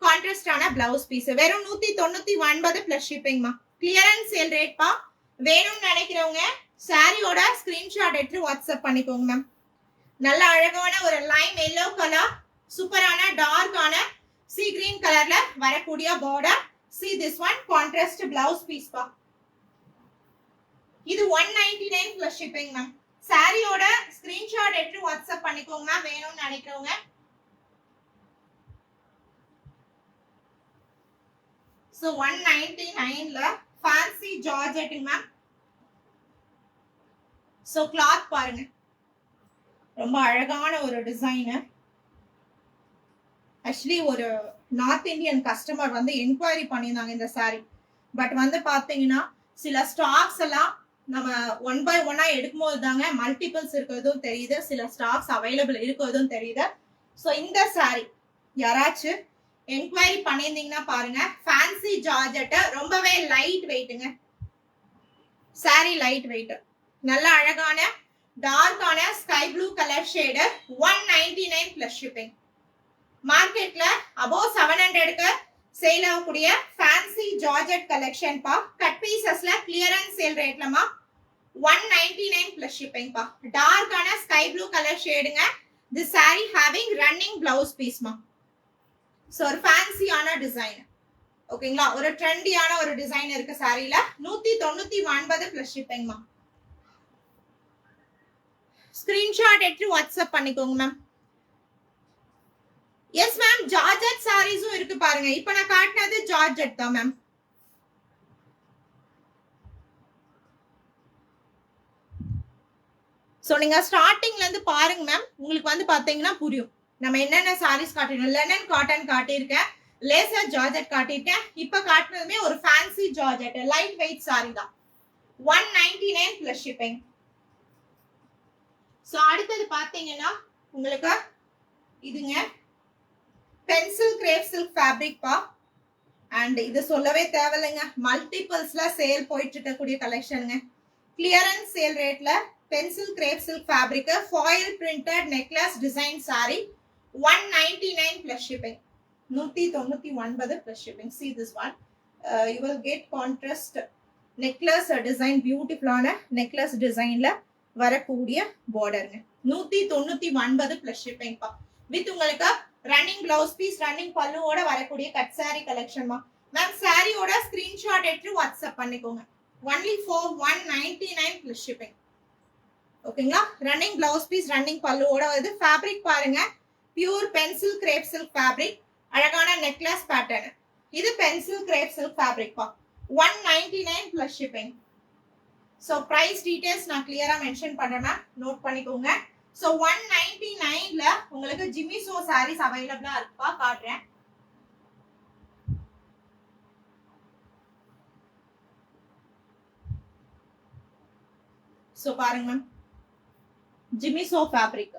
கான்ட்ராஸ்டான பிளவுஸ் பீஸ் வெறும் 199 பிளஸ் ஷிப்பிங் மா. கிளியரன்ஸ் சேல் ரேட் பா. வேணும்னு நினைக்கிறவங்க சாரியோட ஸ்கிரீன்ஷாட் எடுத்து வாட்ஸ்அப் பண்ணிக்கோங்க மேம். நல்ல அழகான ஒரு லைம் எல்லோ கலர், சூப்பரான டார்க்கான சீ கிரீன் கலர்ல வரக்கூடிய border. see this one, contrast blouse piece பா. இது 199 பிளஸ் ஷிப்பிங் மேம். சாரியோட ஸ்கிரீன்ஷாட் எடுத்து வாட்ஸ்அப் பண்ணிக்கோங்க மேம் வேணும்னு நினைக்கிறவங்க. சோ 199ல fancy georgette ma'am. So cloth பாருங்க, ரொம்ப அழகான ஒரு டிசைன். ஆக்சுவலி ஒரு நார்த் இந்தியன் கஸ்டமர் வந்து என்கொயரி பண்ணியிருந்தாங்க இந்த சாரி. பட் வந்து பாத்தீங்கன்னா சில ஸ்டாக்ஸ் எல்லாம் நம்ம 1 by 1 எடுக்கும்போது தாங்க மல்டிபிள்ஸ் இருக்கிறதும் தெரியுது, சில ஸ்டாக்ஸ் அவைலபிள் இருக்கிறதும் தெரியுது. சோ இந்த சாரி யாராச்சும் என்கொயரி பண்ணியிருந்தீங்கன்னா பாருங்க. ஃபேன்சி ஜார்ஜெட், ரொம்பவே லைட் வெயிட்டுங்க. சாரி லைட் வெயிட், நல்ல அழகான டார்க்கான sky blue colour shade. 199 plus shipping. மார்க்கெட்ல அபோவ் 700க்கு சேல் ஆகக்கூடிய ஃபேன்சி ஜார்ஜெட் கலெக்ஷன் பா. கட் பீசஸ்ல கிளியரன்ஸ் சேல் ரேட்லமா 199 பிளஸ் ஷிப்பிங் பா. டார்க்கான ஸ்கை ப்ளூ கலர் ஷேடுங்க. The sari having running blouse piece மா. சோ ஒரு ஃபேன்சியான டிசைன், ஓகேங்களா? ஒரு ட்ரெண்டியான ஒரு டிசைன் இருக்கு சாரில. 199 பிளஸ் ஷிப்பிங் மா. ஸ்கிரீன்ஷாட் எடுத்து வாட்ஸ்அப் பண்ணிக்கோங்க மேம். எஸ் மேம், ஜார்ஜெட் சாரீஸும் இருக்கு பாருங்க. இப்ப நான் காட்டினது ஜார்ஜெட் தான் மேம். சோ நீங்க ஸ்டார்டிங்ல இருந்து பாருங்க மேம், உங்களுக்கு வந்து பாத்தீங்கன்னா புரியும் நம்ம என்னென்ன சாரீஸ் காட்டினோம். லெனன் காட்டன் காட்டியிருக்கேன், லேசர் ஜார்ஜெட் காட்டியிருக்கேன். இப்ப காட்டினதுமே ஒரு fancy georgette light weight sorry தான். 199 பிளஸ் ஷிப்பிங். சோ அடுத்தது பாத்தீங்கன்னா உங்களுக்கு இதுங்க பென்சில் கிரேப் சில்க் ஃபேப்ரிக் பா. அண்ட் இது சொல்லவே தேவையில்லைங்க, மல்டிபிள்ஸ்ல சேல் போயிட்டு இருக்கக்கூடிய கலெக்ஷனுங்க. கிளியரன்ஸ் சேல் ரேட்ல pencil crepe silk fabric foil printed necklace design sorry 199 plus shipping. 199 plus shipping. See this one. You will get contrast necklace design, beautiful ஆன necklace designல வரக்கூடிய borderங்க. 199 plus shipping பா. வித் உங்களுக்கு ரன்னிங் பிளவுஸ் பீஸ் ரன்னிங் பல்லுவோட வரக்கூடிய கட் சாரி கலெக்ஷன் மா. மேம் சாரியோட ஸ்கிரீன்ஷாட் எடுத்து வாட்ஸ்அப் பண்ணிக்கோங்க. only for 199 plus shipping. ஓகேங்களா? ரன்னிங் பிளவுஸ் பீஸ் ரன்னிங் பல்லுவோட வருது. ஃபேப்ரிக் பாருங்க, pure pencil crepe silk fabric, அழகான நெக்லஸ் பேட்டர்ன். இது பென்சில் கிரேப் சில்க் ஃபேப்ரிக் பா. 199 plus shipping. So price details நான் கிளியரா மென்ஷன் பண்றேன், நோட் பண்ணிக்கோங்க. சோ 199ல உங்களுக்கு ஜிமிசோ சாரீஸ் அவைலபிளா இருக்குப்பா, காட்டுறேன். சோ பாருங்க மேம், ஜிமிசோ ஃபேப்ரிக்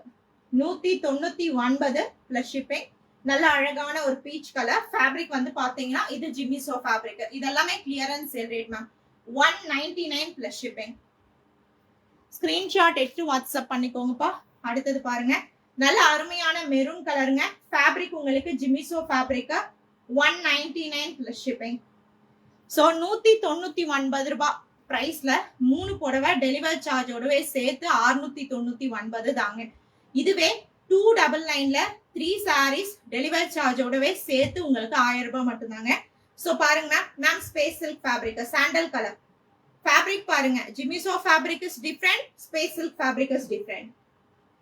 199 plus shipping. நல்ல அழகான ஒரு பீச் கலர் ஃபேப்ரிக் வந்து பாத்தீங்கன்னா இது ஜிமிசோ ஃபேப்ரிக். இதெல்லாமே clearance sale rate ma'am. 199 plus shipping. Screenshot எடுத்து வாட்ஸ்அப் பண்ணிக்கோங்கப்பா. அடுத்தது பாருங்க, நல்ல அருமையான மெரூன் கலருங்க. ஃபேப்ரிக் உங்களுக்கு ஜிமிசோ ஃபேப்ரிக் 199 plus shipping. சோ 199 ரூபாய் பிரைஸ்ல 3 புடவை டெலிவரி சார்ஜோடவே சேர்த்து 699 தாங்க. இதுவே 299ல 3 சாரீஸ் டெலிவரி சார்ஜோடவே சேர்த்து உங்களுக்கு 1000 ரூபாய் மட்டும்தாங்க. சோ பாருங்க ma'am, space silk fabric sandal colour fabric பாருங்க. Jimmy Choo fabric is different, space silk fabric is different.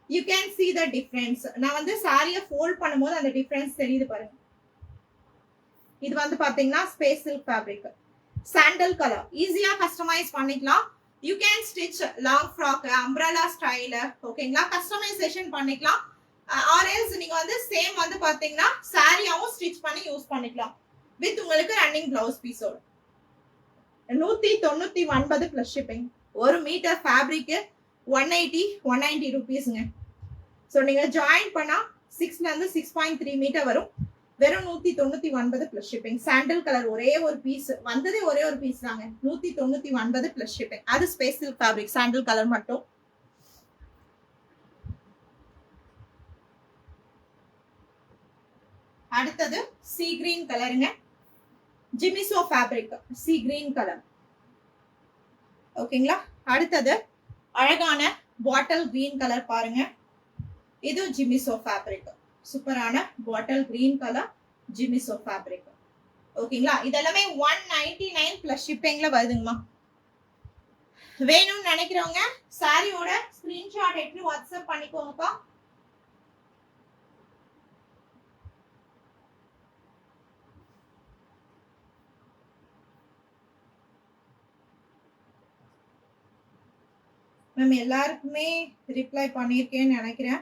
You can see the difference. நான் வந்து சாரியை ஃபோல்ட் பண்ணும்போது அந்த டிஃபரன்ஸ் தெரியுது பாருங்க. இது வந்து பாத்தீங்கன்னா space silk fabric sandal colour, ஈஸியா கஸ்டமைஸ் பண்ணிக்கலாம். You can stitch long frock, umbrella style, ஓகேங்களா, கஸ்டமைசேஷன் பண்ணிக்கலாம். ஆர்எல்ஸ் நீங்க வந்து சேம் வந்து பாத்தீங்கன்னா சாரியாவும் ஸ்டிச் பண்ணி யூஸ் பண்ணிக்கலாம் வித் உங்களுக்கு ரன்னிங் பிளவுஸ் பீஸோட. 199 plus shipping. 1 மீட்டர் ஃபேப்ரிக் 190 ரூபீஸ்ங்க. ஸோ நீங்க ஜாயின் பண்ணா 6ல இருந்து 6.3 மீட்டர் வரும். வெறும் 199 plus shipping. சாண்டல் கலர் ஒரே ஒரு பீஸ் வந்ததே, ஒரே ஒரு பீஸ் தாங்க. 199 plus shipping. அது space silk fabric sandal colour மட்டும். அடுத்தது சீ கிரீன் கலருங்க, ஜிமிசோ ஃபேப்ரிக் சீ கிரீன் கலர். ஓகேங்களா? அடுத்தது அழகான பாட்டில் கிரீன் கலர் பாருங்க. இது ஜிமிசோ ஃபேப்ரிக், சூப்பரான பாட்டில் கிரீன் கலர் ஜிமிசோ ஃபேப்ரிக். ஓகேங்களா? இதெல்லாமே 199 plus shippingல வருதுங்கம்மா. வேணும்னு நினைக்கிறவங்க சாரியோட ஸ்கிரீன்ஷாட் எடுத்து வாட்ஸ்அப் பண்ணிக்கோங்கப்பா. மேம் எல்லாருக்குமே ரிப்ளை பண்ணியிருக்கேன்னு நினைக்கிறேன்.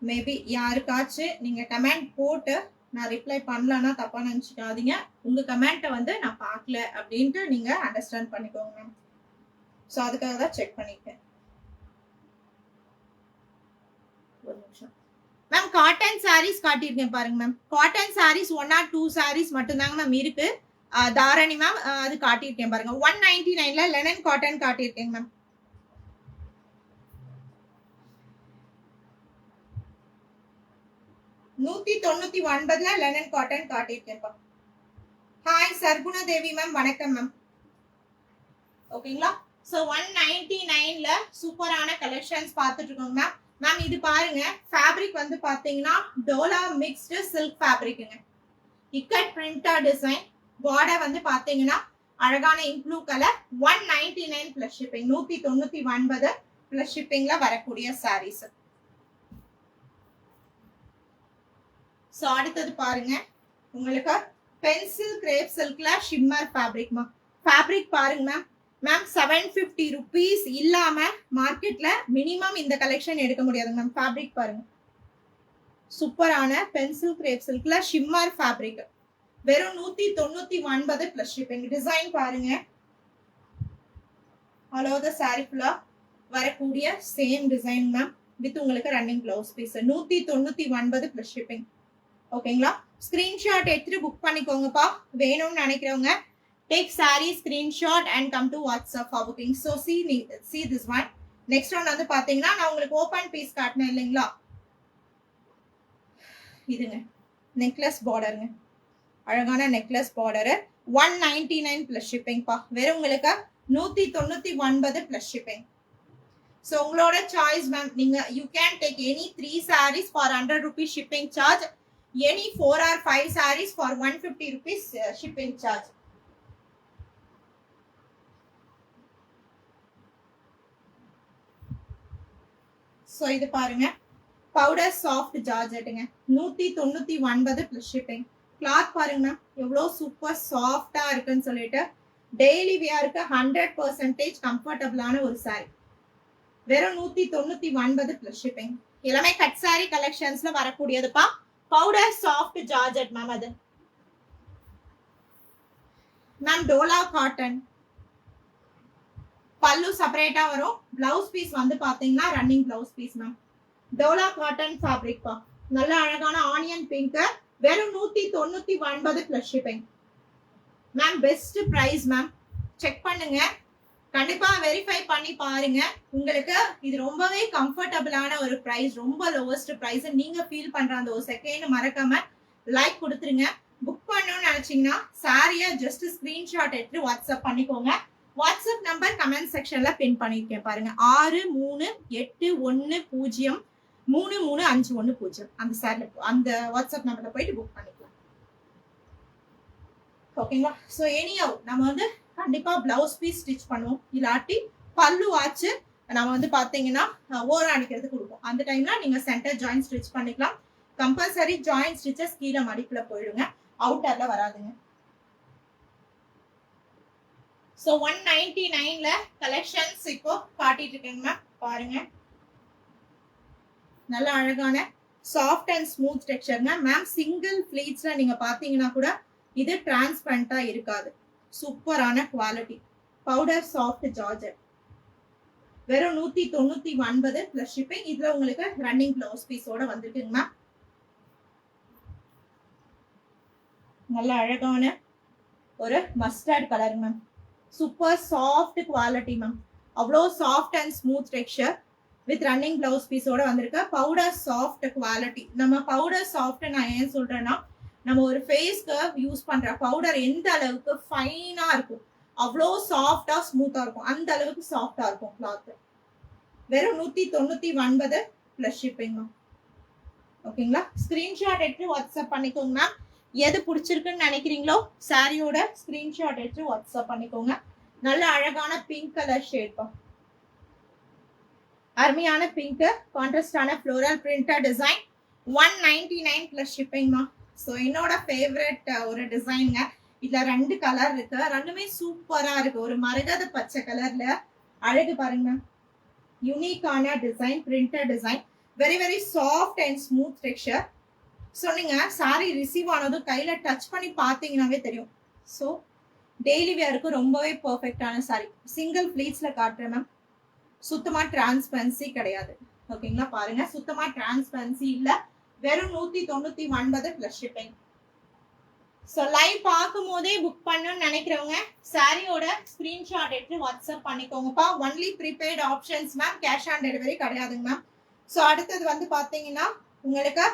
மேபி யாருக்காச்சும் நீங்க கமெண்ட் போட்டு நான் ரிப்ளை பண்ணலன்னா தப்பா நினைச்சுக்காதீங்க. உங்க கமெண்ட்டை வந்து நான் பார்க்கல அப்படின்ட்டு நீங்க அண்டர்ஸ்டாண்ட் பண்ணிக்கோங்க மேம். ஸோ அதுக்காக தான் செக் பண்ணிட்டேன். ஒரு நிமிஷம் மேம், காட்டன் சாரீஸ் காட்டியிருக்கேன் பாருங்க ma'am. Cotton sarees 1 or 2 sarees மட்டும்தாங்க மேம் இருக்கு. தாரணி மேம் அது காட்டியிருக்கேன் பாருங்க. 199ல லெனன் காட்டன் காட்டியிருக்கேங்க மேம். $199 லெனன் காட்டன் காட்டியிருக்கேன்ப்பா. ஹாய் சர்குண தேவி மேம், வணக்கம் மேம். ஓகேங்களா? சோ 199ல சூப்பரான கலெக்ஷன்ஸ் பார்த்துட்டு இருக்கோங்க மேம். மேம் இது பாருங்க, ஃபேப்ரிக் வந்து பாத்தீங்கன்னா டோலா மிக்ஸ்டு சில்க் ஃபேப்ரிக்குங்க. இக்கட் பிரிண்டா டிசைன், பார்டர் வந்து பாத்தீங்கன்னா அழகான ink blue colour. 199 plus shipping. 199 plus shippingல வரக்கூடிய சாரீஸ். சோ அடுத்தது பாருங்க, உங்களுக்கு பென்சில் கிரேப் சில்க்ல ஷிம்மர் ஃபேப்ரிக்மா. ஃபேப்ரிக் பாருங்க மேம். மேம் 750 rupees இல்லாம மார்க்கெட்ல மினிமம் இந்த கலெக்ஷன் எடுக்க முடியாது மேம். ஃபேப்ரிக் பாருங்க, சூப்பரான பென்சில் கிரேப் சில்க்ல ஷிம்மர் ஃபேப்ரிக். வெறும் 199 plus shipping. டிசைன் பாருங்க, ஆல் ஓவர் தி சாரி ஃபுல்லா வரக்கூடிய சேம் டிசைன் மேம். வித் உங்களுக்கு running blouse piece 199 plus shipping. ஓகேங்களா? ஸ்கிரீன்ஷாட் எடுத்துட்டு புக் பண்ணிக்கோங்கப்பா. வேணும்னு நினைக்கிறவங்க take saree screenshot and come to WhatsApp for booking. So see this one. Next one வந்து பாத்தீங்கன்னா நான் உங்களுக்கு ஓபன் பீஸ் காட்டினேன் இல்லைங்களா, இதுங்க நெக்லஸ் பார்டருங்க, அழகான நெக்லஸ் பார்டரு 199 பிளஸ் ஷிப்பிங் பா. வெறும் உங்களுக்கு 199 பிளஸ் ஷிப்பிங். ஸோ உங்களோட சாய்ஸ் மேம். நீங்க you can take any 3 sarees for 100 rupees shipping charge, any 4 or 5 sarees for 150 rupees shipping charge. So இது பாருங்க, பவுடர் சாஃப்ட் ஜார்ஜெட்டுங்க 199 பிளஸ் ஷிப்பிங். கிளாத் பாருங்க எவ்வளோ சூப்பர் சாஃப்டா இருக்குன்னு சொல்லிட்டு டெய்லி வியருக்கு 100% கம்ஃபர்டபுளான ஒரு சாரி. வெறும் 199 பிளஸ் ஷிப்பிங். எல்லாமே கட் சாரி கலெக்ஷன்ஸ்ல வரக்கூடியதுப்பா. Powder soft georgette ma'am. அது மேம் டோலா காட்டன். பல்லு செப்பரேட்டா வரும். பிளவுஸ் பீஸ் வந்து பாத்தீங்கன்னா running blouse piece ma'am. Dola cotton fabric பா. நல்ல அழகான ஆனியன் பிங்க். வெறும் 199 plus shipping ma'am. Best price ma'am. Check பண்ணுங்க, கண்டிப்பா வெரிஃபை பண்ணி பாருங்க. உங்களுக்கு இது ரொம்பவே கம்ஃபர்டபுளான ஒரு பிரைஸ், ரொம்ப லோவஸ்ட் பிரைஸ் நீங்க ஃபீல் பண்ற அந்த ஒரு செகண்ட் மறக்காம லைக் கொடுத்துருங்க. புக் பண்ணணும்னு நினைச்சீங்கன்னா சாரியா ஜஸ்ட் ஸ்கிரீன்ஷாட் எடுத்து வாட்ஸ்அப் பண்ணிக்கோங்க. வாட்ஸ்அப் நம்பர் கமெண்ட் செக்ஷன்ல பின் பண்ணிருக்கேன் பாருங்க, 6381033510 அந்த சார்ல அந்த வாட்ஸ்அப் நம்பர்ல போயிட்டு புக் பண்ணிக்கலாம். ஓகேங்களா? ஸோ எனியோ நம்ம வந்து கண்டிப்பா பிளவுஸ் பீஸ் ஸ்டிச் பண்ணுவோம், இல்லாட்டி பல்லு ஆச்சு நம்ம வந்து பாத்தீங்கன்னா ஓரம் அடிக்கிறதுக்கு கொடுப்போம். அந்த டைம்ல நீங்க சென்டர் ஜாயின் ஸ்டிச் பண்ணிக்கலாம். கம்பல்சரி ஜாயின் ஸ்டிச்சஸ் கீழே மடிப்புல போயிடுங்க, அவுட்டர்ல வராதுங்க. ஸோ 199ல கலெக்ஷன்ஸ் இப்போ காட்டிட்டு இருக்கேங்க மேம். பாருங்க, நல்ல அழகான சாஃப்ட் அண்ட் ஸ்மூத் டெக்ஸ்சர்ங்க மேம். சிங்கிள் ஃபிளீட்ஸ்ல நீங்க பாத்தீங்கன்னா கூட இது டிரான்ஸ்பரண்டா இருக்காது. சூப்பரான குவாலிட்டி. Powder soft georgette. வெறும் 199 பிளஸ் ஷிப்பிங். இதுல உங்களுக்கு ரன்னிங் பிளவுஸ் பீஸோட வந்திருக்குங்க மேம். நல்ல அழகான ஒரு mustard colour ma'am. Super soft quality ma'am. அவ்வளோ soft and smooth texture with running blouse பீஸோட வந்திருக்க பவுடர் சாஃப்ட் குவாலிட்டி. நம்ம பவுடர் சாஃப்ட் நான் ஏன் சொல்றேன்னா, நம்ம ஒரு ஃபேஸ்க்கு யூஸ் பண்ற பவுடர் எந்த அளவுக்கு ஃபைனா இருக்கும், அவ்வளோ சாஃப்டா ஸ்மூத்தா இருக்கும், அந்த அளவுக்கு சாஃப்டா இருக்கும் கிளாத். வெறும் 199 பிளஸ் ஷிப்பிங் மேம். ஓகேங்களா? ஸ்கிரீன்ஷாட் எடுத்து வாட்ஸ்அப் பண்ணிக்கோங்க மேம். எது பிடிச்சிருக்குன்னு நினைக்கிறீங்களோ சாரியோட ஸ்கிரீன்ஷாட் எடுத்து வாட்ஸ்அப் பண்ணிக்கோங்க. நல்ல அழகான பிங்க் கலர் ஷேட். அருமையான பிங்க், கான்ட்ராஸ்டான floral printed design 199 plus shipping மா. ஸோ என்னோட ஃபேவரட் ஒரு டிசைனுங்க. இதுல 2 கலர் இருக்கு, ரெண்டுமே சூப்பரா இருக்கு. ஒரு மரகத பச்சை கலர்ல அழகு பாருங்க, யூனிக்கான design, printed design, very very soft and smooth texture. So நீங்க சாரி ரிசீவ் ஆனதும் கையில டச் பண்ணி பார்த்தீங்கன்னாவே தெரியும். ஸோ டெய்லி வேருக்கு ரொம்பவே பர்ஃபெக்டான சாரி. சிங்கிள் ஃபிளீட்ஸ்ல காட்டுறேன் மேம். சுத்தமா டிரான்ஸ்பரன்சி கிடையாது. ஓகேங்களா? பாருங்க, சுத்தமா டிரான்ஸ்பரன்சி இல்ல. வெறும் 199 பிளஸ் ஷிப்பிங். ஸோ லைவ் பார்க்கும் போதே புக் பண்ணணும்னு நினைக்கிறவங்க சாரியோட ஸ்கிரீன்ஷாட் எடுத்து வாட்ஸ்அப் பண்ணிக்கோங்கப்பா. Only prepaid options ma'am, cash on delivery கிடையாதுங்க மேம். ஸோ அடுத்தது வந்து பாத்தீங்கன்னா உங்களுக்கு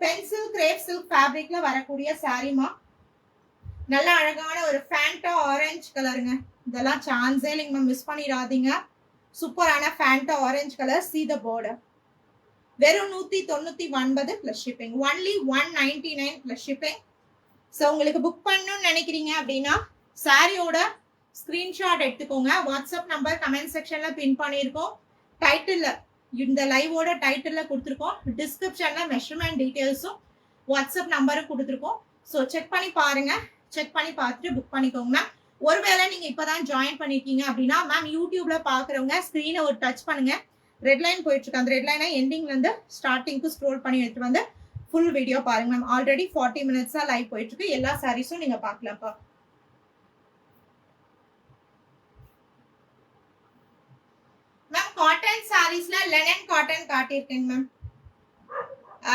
பென்சில் கிரேப் சில்க் ஃபேப்ரிக்ல வரக்கூடிய சாரிமா. நல்ல அழகான ஒரு ஃபேண்டா ஆரஞ்சு கலருங்க. இதெல்லாம் சான்ஸே இல்லைங்க மேம், மிஸ் பண்ணிடாதீங்க. சூப்பரான Fanta orange colour. See the border. வெறும் 199 plus shipping. Only 199 plus shipping. So உங்களுக்கு புக் பண்ணணும்னு நினைக்கிறீங்க அப்படின்னா சாரியோட ஸ்கிரீன்ஷாட் எடுத்துக்கோங்க. வாட்ஸ்அப் நம்பர் கமெண்ட் செக்ஷன்ல பின் பண்ணியிருக்கோம். டைட்டில் இந்த லைவோட டைட்டில்ல கொடுத்துருக்கோம். டிஸ்கிரிப்ஷன்ல மெஷர்மெண்ட் டீடைல்ஸும் வாட்ஸ்அப் நம்பரும் கொடுத்துருக்கோம். ஸோ செக் பண்ணி பாருங்க. செக் பண்ணி பார்த்துட்டு புக் பண்ணிக்கோங்க மேம். ஒருவேளை நீங்க இப்பதான் ஜாயின் பண்ணிருக்கீங்க அப்படின்னா மேம், யூடியூப்ல பாக்குறவங்க ஸ்கிரீனை ஒரு டச் பண்ணுங்க. ரெட் லைன் போயிட்டு இருக்கு, அந்த ரெட் லைனை எண்டிங்ல இருந்து ஸ்டார்டிங்க்கு ஸ்க்ரோல் பண்ணி எடுத்துட்டு வந்து ஃபுல் வீடியோ பாருங்க மேம். ஆல்ரெடி 40 மினிட்ஸா லைவ் போயிட்டு இருக்கு. எல்லா சாரீஸும் நீங்க பாக்கலாம்ப்பா. மேம் காட்டன் சாரீஸ்ல லெனன் காட்டன் காட்டியிருக்கேங்க மேம்.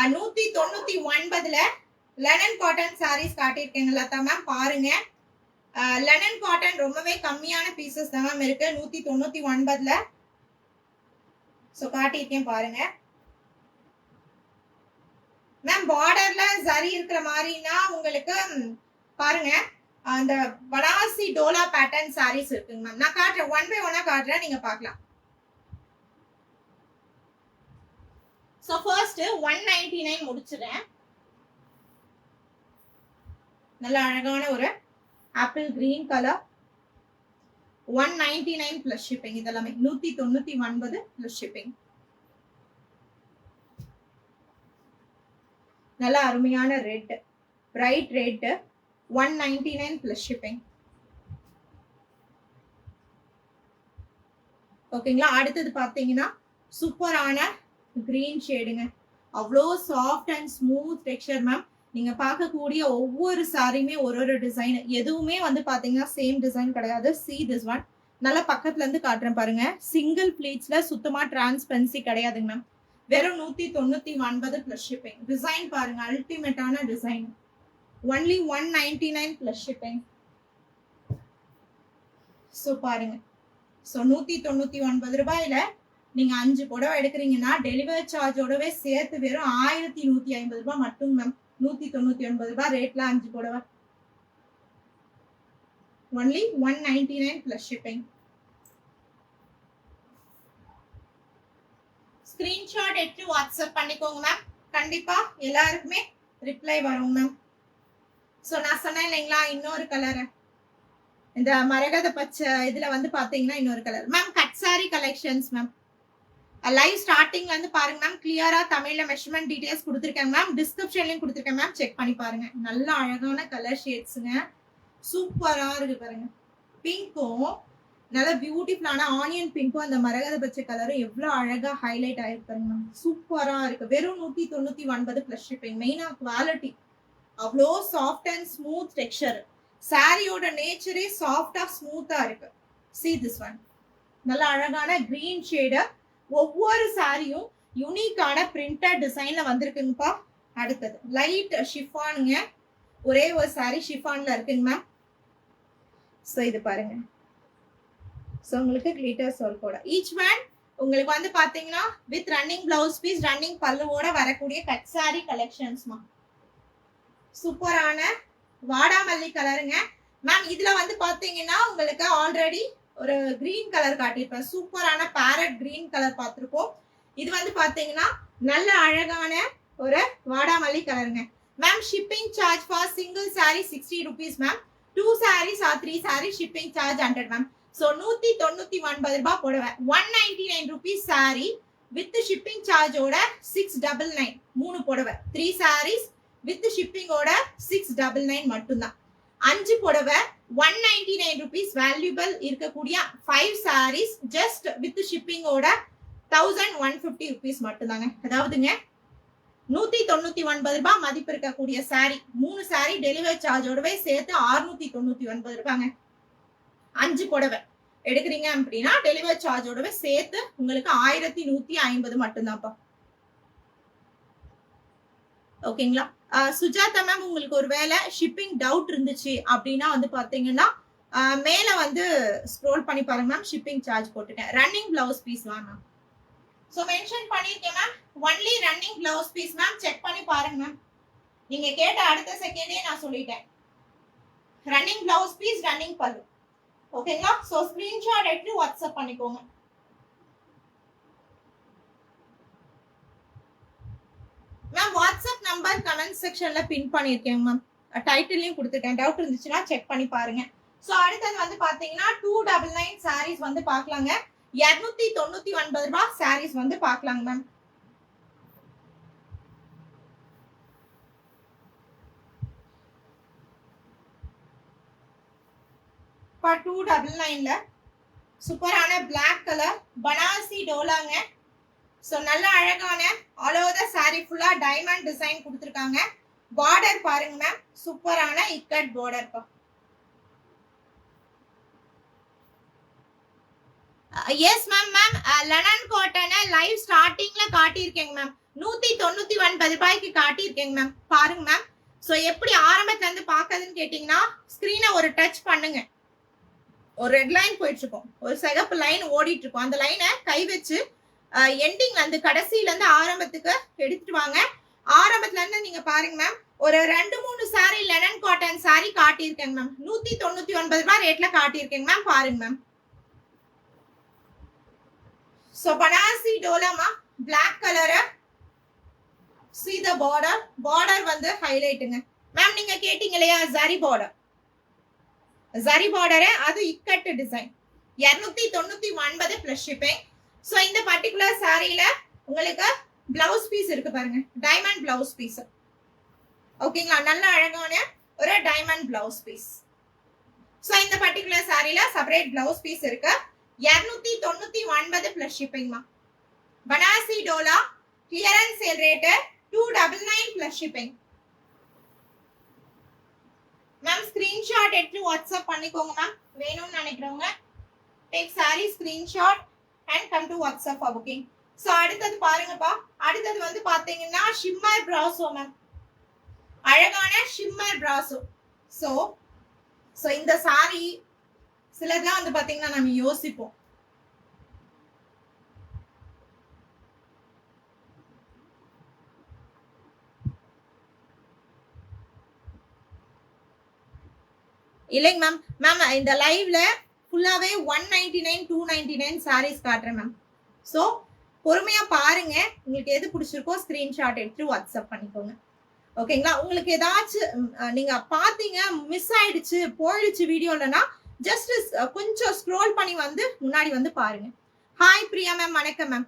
199ல லெனன் காட்டன் சாரீஸ் காட்டியிருக்கேங்க லதா மேம். பாருங்க, லெனன் காட்டன் ரொம்பவே கம்மியான பீசஸ் தான் மேம் இருக்கு 199ல. சோ காட்டியிருக்கேன் பாருங்க மேம். பார்டர்ல சரி இருக்கிற மாதிரினா உங்களுக்கு பாருங்க அந்த பனாரசி டோலா பேட்டர்ன் சாரீஸ் இருக்குங்க மேம். நான் காட்டுறேன், ஒன் பை ஒன்னா காட்டுறேன், நீங்க பார்க்கலாம். சோ ஃபர்ஸ்ட் 199 முடிச்சிடுறேன். நல்ல அழகான ஒரு apple green colour 199 plus shipping. இதெல்லாமே 199 பிளஸ் ஷிப்பிங். நல்ல அருமையான red, bright red 199 plus shipping. ஓகேங்களா. அடுத்தது பாத்தீங்கன்னா சூப்பரான கிரீன் ஷேடுங்க. அவ்வளோ soft and smooth texture ma'am. நீங்க பார்க்கக்கூடிய ஒவ்வொரு சாரியுமே ஒரு டிசைன், எதுவுமே வந்து பாத்தீங்கன்னா சேம் டிசைன் கிடையாது. See this one. நல்லா பக்கத்துல இருந்து காட்டுறேன் பாருங்க. சிங்கிள் பிளீட்ஸ்ல சுத்தமா டிரான்ஸ்பரன்சி கிடையாதுங்க மேம். வெறும் 199 பிளஸ் ஷிப்பிங். டிசைன் பாருங்க, அல்டிமேட்டான design. Only 199 plus shipping. So பாருங்க. சோ 199 ரூபாயில நீங்க 5 புடவை எடுக்கிறீங்கன்னா டெலிவரி சார்ஜோடவே சேர்த்து வெறும் 1150 ரூபாய் மட்டும் மேம். 199 ரூபாய் ரேட்ல 5 புடவை. Only 199 plus shipping. ஸ்கிரீன்ஷாட் எடுத்து வாட்ஸ்அப் பண்ணிக்கோங்க மேம். கண்டிப்பா எல்லாருக்குமே ரிப்ளை வரும் மேம். சோ நான் சொன்னேன் இல்லைங்களா, இன்னொரு கலர் இந்த மரகத பச்சை இதுல வந்து பாத்தீங்கன்னா இன்னொரு colour ma'am. Cut sorry collections ma'am. Live ஸ்டார்டிங்ல இருந்து பாருங்க மேம். கிளியரா தமிழ்ல மெஷர்மெண்ட் டீடைல்ஸ் கொடுத்துருக்கேன் மேம். டிஸ்கிரிப்ஷன்லயும் கொடுத்துருக்கேன் மேம். செக் பண்ணி பாருங்க. நல்ல அழகான கலர் ஷேட்ஸுங்க. சூப்பரா இருக்கு பாருங்க. பிங்க்கும் நல்ல பியூட்டிஃபுல்லான ஆனியன் பிங்க்கும் அந்த மரகத பச்சை கலரும் எவ்வளவு அழகா ஹைலைட் ஆயிருக்கு பாருங்க மேம். சூப்பரா இருக்கு. வெறும் 199 பிளஸ் ஷிப்பிங். மெயினா குவாலிட்டி அவ்வளோ சாஃப்ட் அண்ட் ஸ்மூத் டெக்ஸ்சர். சாரியோட நேச்சரே சாஃப்டா ஸ்மூத்தா இருக்கு. See this one. நல்ல அழகான கிரீன் ஷேடு. ஒவ்வொரு சாரியும் யூனிக்கான பிரிண்டட் டிசைன்ல வந்திருக்குங்கப்பா. அடுத்தது லைட் ஷிஃபானுங்க. ஒரே ஒரு சாரி ஷிஃபான்ல இருக்குங்க மேம். சோ இது பாருங்க. சோ உங்களுக்கு கிளிட்டர் ஒர்க்கோட ஈச் ஒன் உங்களுக்கு வந்து பாத்தீங்கன்னா with running blouse piece, running பல்லுவோட வரக்கூடிய கட் சாரி கலெக்ஷன்ஸ்மா. சூப்பரான வாடாமல்லி கலருங்க மேம். இதுல வந்து பாத்தீங்கன்னா உங்களுக்கு ஆல்ரெடி ஒரு கிரீன் கலர் காட்டியிருப்பேன். சூப்பரான பேரட் கிரீன் கலர் பார்த்திருப்போம். இது வந்து பாத்தீங்கன்னா நல்ல அழகான ஒரு வாடாமல்லி கலருங்க ma'am. Shipping charge for single sorry 60 rupees ma'am. 2 sarees or 3 sarees shipping charge 100 ma'am. So 199 ரூபாய் புடவை. 199 rupees சாரி வித் ஷிப்பிங் சார்ஜோட 699. 3 புடவை 3 sarees வித் ஷிப்பிங்கோட 699 மட்டும்தான். 5 புடவை 199 rupees வேல்யூபிள் இருக்கக்கூடிய 5 sarees ஜஸ்ட் வித் ஷிப்பிங்கோட 1150 rupees மட்டும்தாங்க. அதாவதுங்க 199 ரூபாய் மதிப்பு இருக்கக்கூடிய சாரி 3 சாரி டெலிவரி சார்ஜோடவே சேர்த்து 699 ரூபாங்க. 5 புடவை எடுக்கிறீங்க அப்படின்னா டெலிவரி சார்ஜோடவே சேர்த்து உங்களுக்கு 1150 மட்டும்தான்ப்பா. ஓகேங்களா. சுஜாதா மேம், உங்களுக்கு ஒரு வேலை ஷிப்பிங் டவுட் இருந்துச்சு அப்படின்னா வந்து பாத்தீங்கன்னா மேல வந்து ஸ்க்ரோல் பண்ணி பாருங்க மேம். ஷிப்பிங் சார்ஜ் போட்டுட்டேன். ரன்னிங் பிளவுஸ் பீஸ் வாங்க மேம். சோ மென்ஷன் பண்ணிருக்கேன் ma'am. Only running blouse piece ma'am. Check பண்ணி பாருங்க மேம். நீங்க கேட்ட அடுத்த செகண்டே நான் சொல்லிட்டேன். ரன்னிங் பிளவுஸ் பீஸ், ரன்னிங் பல்லு. ஓகேங்களா. சோ ஸ்கிரீன்ஷாட் எடுத்து வாட்ஸ்அப் பண்ணிக்கோங்க. மேம் வாட்ஸ்அப் நம்பர் கமெண்ட் செக்ஷன்ல பின் பண்ணிருக்கேன் மேம். டைட்டிலையும் கொடுத்துட்டேன். டவுட் இருந்துச்சுன்னா செக் பண்ணி பாருங்க. சோ அடுத்தது வந்து பாத்தீங்கன்னா 299 சாரீஸ் வந்து பாக்கலாங்க. 299 ரூபாய் சாரீஸ் வந்து பாக்கலாங்க மேம். இப்போ 299ல சூப்பரான பிளாக் கலர் பனாரசி டோலாங்க. சோ நல்ல அழகான ஆல் ஓவர் தி saree ஃபுல்லா டைமண்ட் டிசைன் கொடுத்திருக்காங்க. பார்டர் பாருங்க மேம். சூப்பரான இக்கட் பார்டர் பா. Yes ma'am ma'am linen cotton live ஸ்டார்டிங்ல காட்டியிருக்கேங்க மேம் 199 ரூபாய்க்கு காட்டியிருக்கேங்க மேம் பாருங்க மேம். ஸோ எப்படி ஆரம்பத்துல இருந்து பாக்குறதுன்னு கேட்டீங்கன்னா ஸ்கிரீனை ஒரு டச் பண்ணுங்க. ஒரு ரெட் லைன் போயிட்டு இருக்கும், ஒரு சிகப்பு லைன் ஓடிட்டு இருக்கும். அந்த லைனை கை வச்சு எண்டிங் அந்த கடைசியில இருந்து ஆரம்பத்துக்கு எடுத்துட்டு வாங்க. ஆரம்பத்துல இருந்து நீங்க பாருங்க மேம். ஒரு 2-3 சாரி லெனன் காட்டன் சாரி காட்டியிருக்கேங்க மேம். 199 ரூபாய் ரேட்ல காட்டியிருக்கேங்க மேம் பாருங்க ma'am. So Banarasi Dolama black color. See the border. Border வந்து ஹைலைட்டுங்க மேம். நீங்க கேட்டீங்க இல்லையா ஜரி border. ஜரி border அது ikat design 299 plus shipping. So இந்த பர்டிகுலர் சாரியில உங்களுக்கு பிளவுஸ் பீஸ் இருக்கு பாருங்க, டைமண்ட் பிளவுஸ் பீஸ். ஓகேங்களா, நல்ல அழகான ஒரு டைமண்ட் பிளவுஸ் பீஸ். ஸோ இந்த பர்டிகுலர் சாரியில செப்பரேட் பிளவுஸ் பீஸ் இருக்கு. 299 பிளஸ் ஷிப்பிங்மா. Banarasi dola clearance sale rate 299 plus shipping. Ma'am screenshot எடுத்து வாட்ஸ்அப் பண்ணிக்கோங்க மேம். வேணும்னு நினைக்கிறவங்க take sari screenshot and come to WhatsApp for booking. So அடுத்தது பாருங்கப்பா, அடுத்தது வந்து பாத்தீங்கன்னா ஷிம்மர் பிராசோ மேம். அழகான ஷிம்மர் பிராசோ. ஸோ இந்த சாரி சிலதான் வந்து பாத்தீங்கன்னா நம்ம யோசிப்போம், இல்லைங்க மேம். மேம் இந்த லைவ்ல ஃபுல்லாவே 199 299 சாரீஸ் காட்டுறேன் மேம். ஸோ பொறுமையா பாருங்க, உங்களுக்கு எது பிடிச்சிருக்கோ ஸ்கிரீன்ஷாட் எடுத்து வாட்ஸ்அப் பண்ணிக்கோங்க. ஓகேங்களா, உங்களுக்கு ஏதாச்சும் நீங்க பாத்தீங்க மிஸ் ஆயிடுச்சு போயிடுச்சு வீடியோலனா ஜஸ்ட் கொஞ்சம் ஸ்க்ரோல் பண்ணி வந்து முன்னாடி வந்து பாருங்க. ஹாய் பிரியா மேம், வணக்கம் மேம்.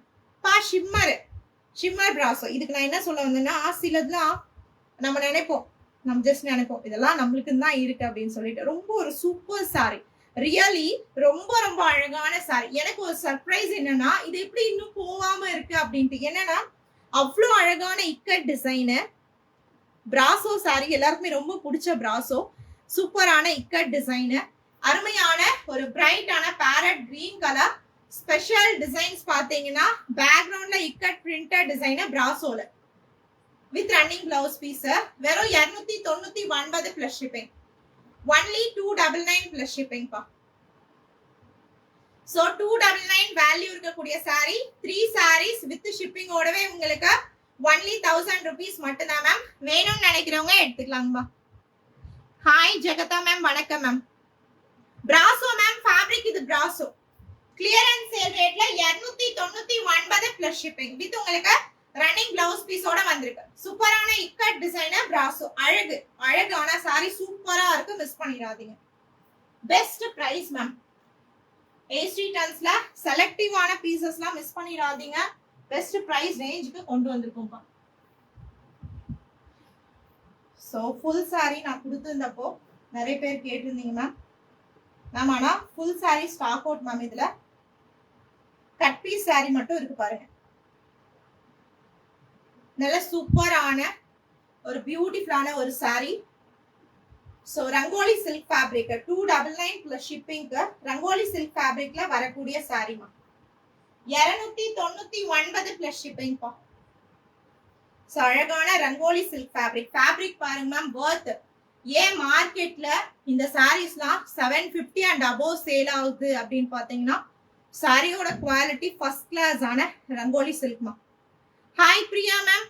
Shimmer brasso. இதுக்கு நான் என்ன சொல்ல வந்தேன்னா, சிலதுலாம் நம்ம நினைப்போம், நம்ம ஜஸ்ட் நினைப்போம் இதெல்லாம் நம்மளுக்கு தான் இருக்கு அப்படின்னு சொல்லிட்டு. ரொம்ப ஒரு சூப்பர் சாரி, ரியலி ரொம்ப ரொம்ப அழகான சாரி. எனக்கு ஒரு சர்ப்ரைஸ் என்னன்னா, இது எப்படி இன்னும் போகாம இருக்கு அப்படின்ட்டு. என்னன்னா அவ்வளோ அழகான இக்கட் டிசைனு பிராசோ சாரி, எல்லாருக்குமே ரொம்ப பிடிச்ச பிராசோ. சூப்பரான இக்கட் டிசைனு, அருமையான ஒரு பிரைட்டான parrot green colour special designs. பாத்தீங்கன்னா பேக்ரவுண்ட்ல இக்கட் பிரிண்டட் டிசைன் பிராசோல வித் ரன்னிங் பிளவுஸ் பீஸ். வெறும் 299 plus shipping. Only 299 plus shipping பா. சோ 299 வேல்யூ இருக்கக்கூடிய சாரி 3 சாரீஸ் வித் ஷிப்பிங்கோடவே உங்களுக்கு ஒன்லி 1000 rupees மட்டும்தான் மேம். வேணும்னு நினைக்கிறவங்க எடுத்துக்கலாங்கப்பா. ஹாய் ஜெகதா மேம், வணக்கம் மேம். பிராசோ மேம் ஃபேப்ரிக், இது பிராசோ கிளியரன்ஸ் சேல் ரேட்ல 299 பிளஸ் ஷிப்பிங் வித் உங்களுக்கு ரன்னிங் பிளவுஸ் பீஸோட வந்திருக்கு. சூப்பரான இக்கட் டிசைனர் பிராசோ. அழகான சாரி சூப்பரா இருக்கு, மிஸ் பண்ணிடாதீங்க. Best price ma'am. ஏஸ்டி டன்ஸ்ல செலக்டிவான பீசஸ்லாம் மிஸ் பண்ணிடாதீங்க. பெஸ்ட் பிரைஸ் ரேஞ்சுக்கு கொண்டு வந்திருக்கோம்ப்பா. ஸோ ஃபுல் சாரி நான் கொடுத்துருந்தப்போ நிறைய பேர் கேட்டிருந்தீங்க மேம். மேம் ஆனா full sari stock out ma'am. இதுல கட் பீஸ் சாரி மட்டும் இருக்கு பாருங்க. நல்ல சூப்பரான ஒரு பியூட்டிஃபுல்லான ஒரு சாரி. So rangoli silk fabric 299 plus ஷிப்பிங்க்கு ரங்கோலி சில்க் ஃபேப்ரிக்ல வரக்கூடிய சாரிமா. 299 பிளஸ் ஷிப்பிங் பா. ஸோ அழகான ரங்கோலி சில்க் ஃபேப்ரிக் பாருங்க மேம். வர்த் ஏன் மார்க்கெட்ல இந்த சாரீஸ்லாம் 750 அண்ட் அபோவ் சேல் ஆகுது அப்படின்னு பாத்தீங்கன்னா சாரியோட குவாலிட்டி ஃபர்ஸ்ட் கிளாஸ் ஆன ரங்கோலி சில்க் மா. Hi Priya ma'am.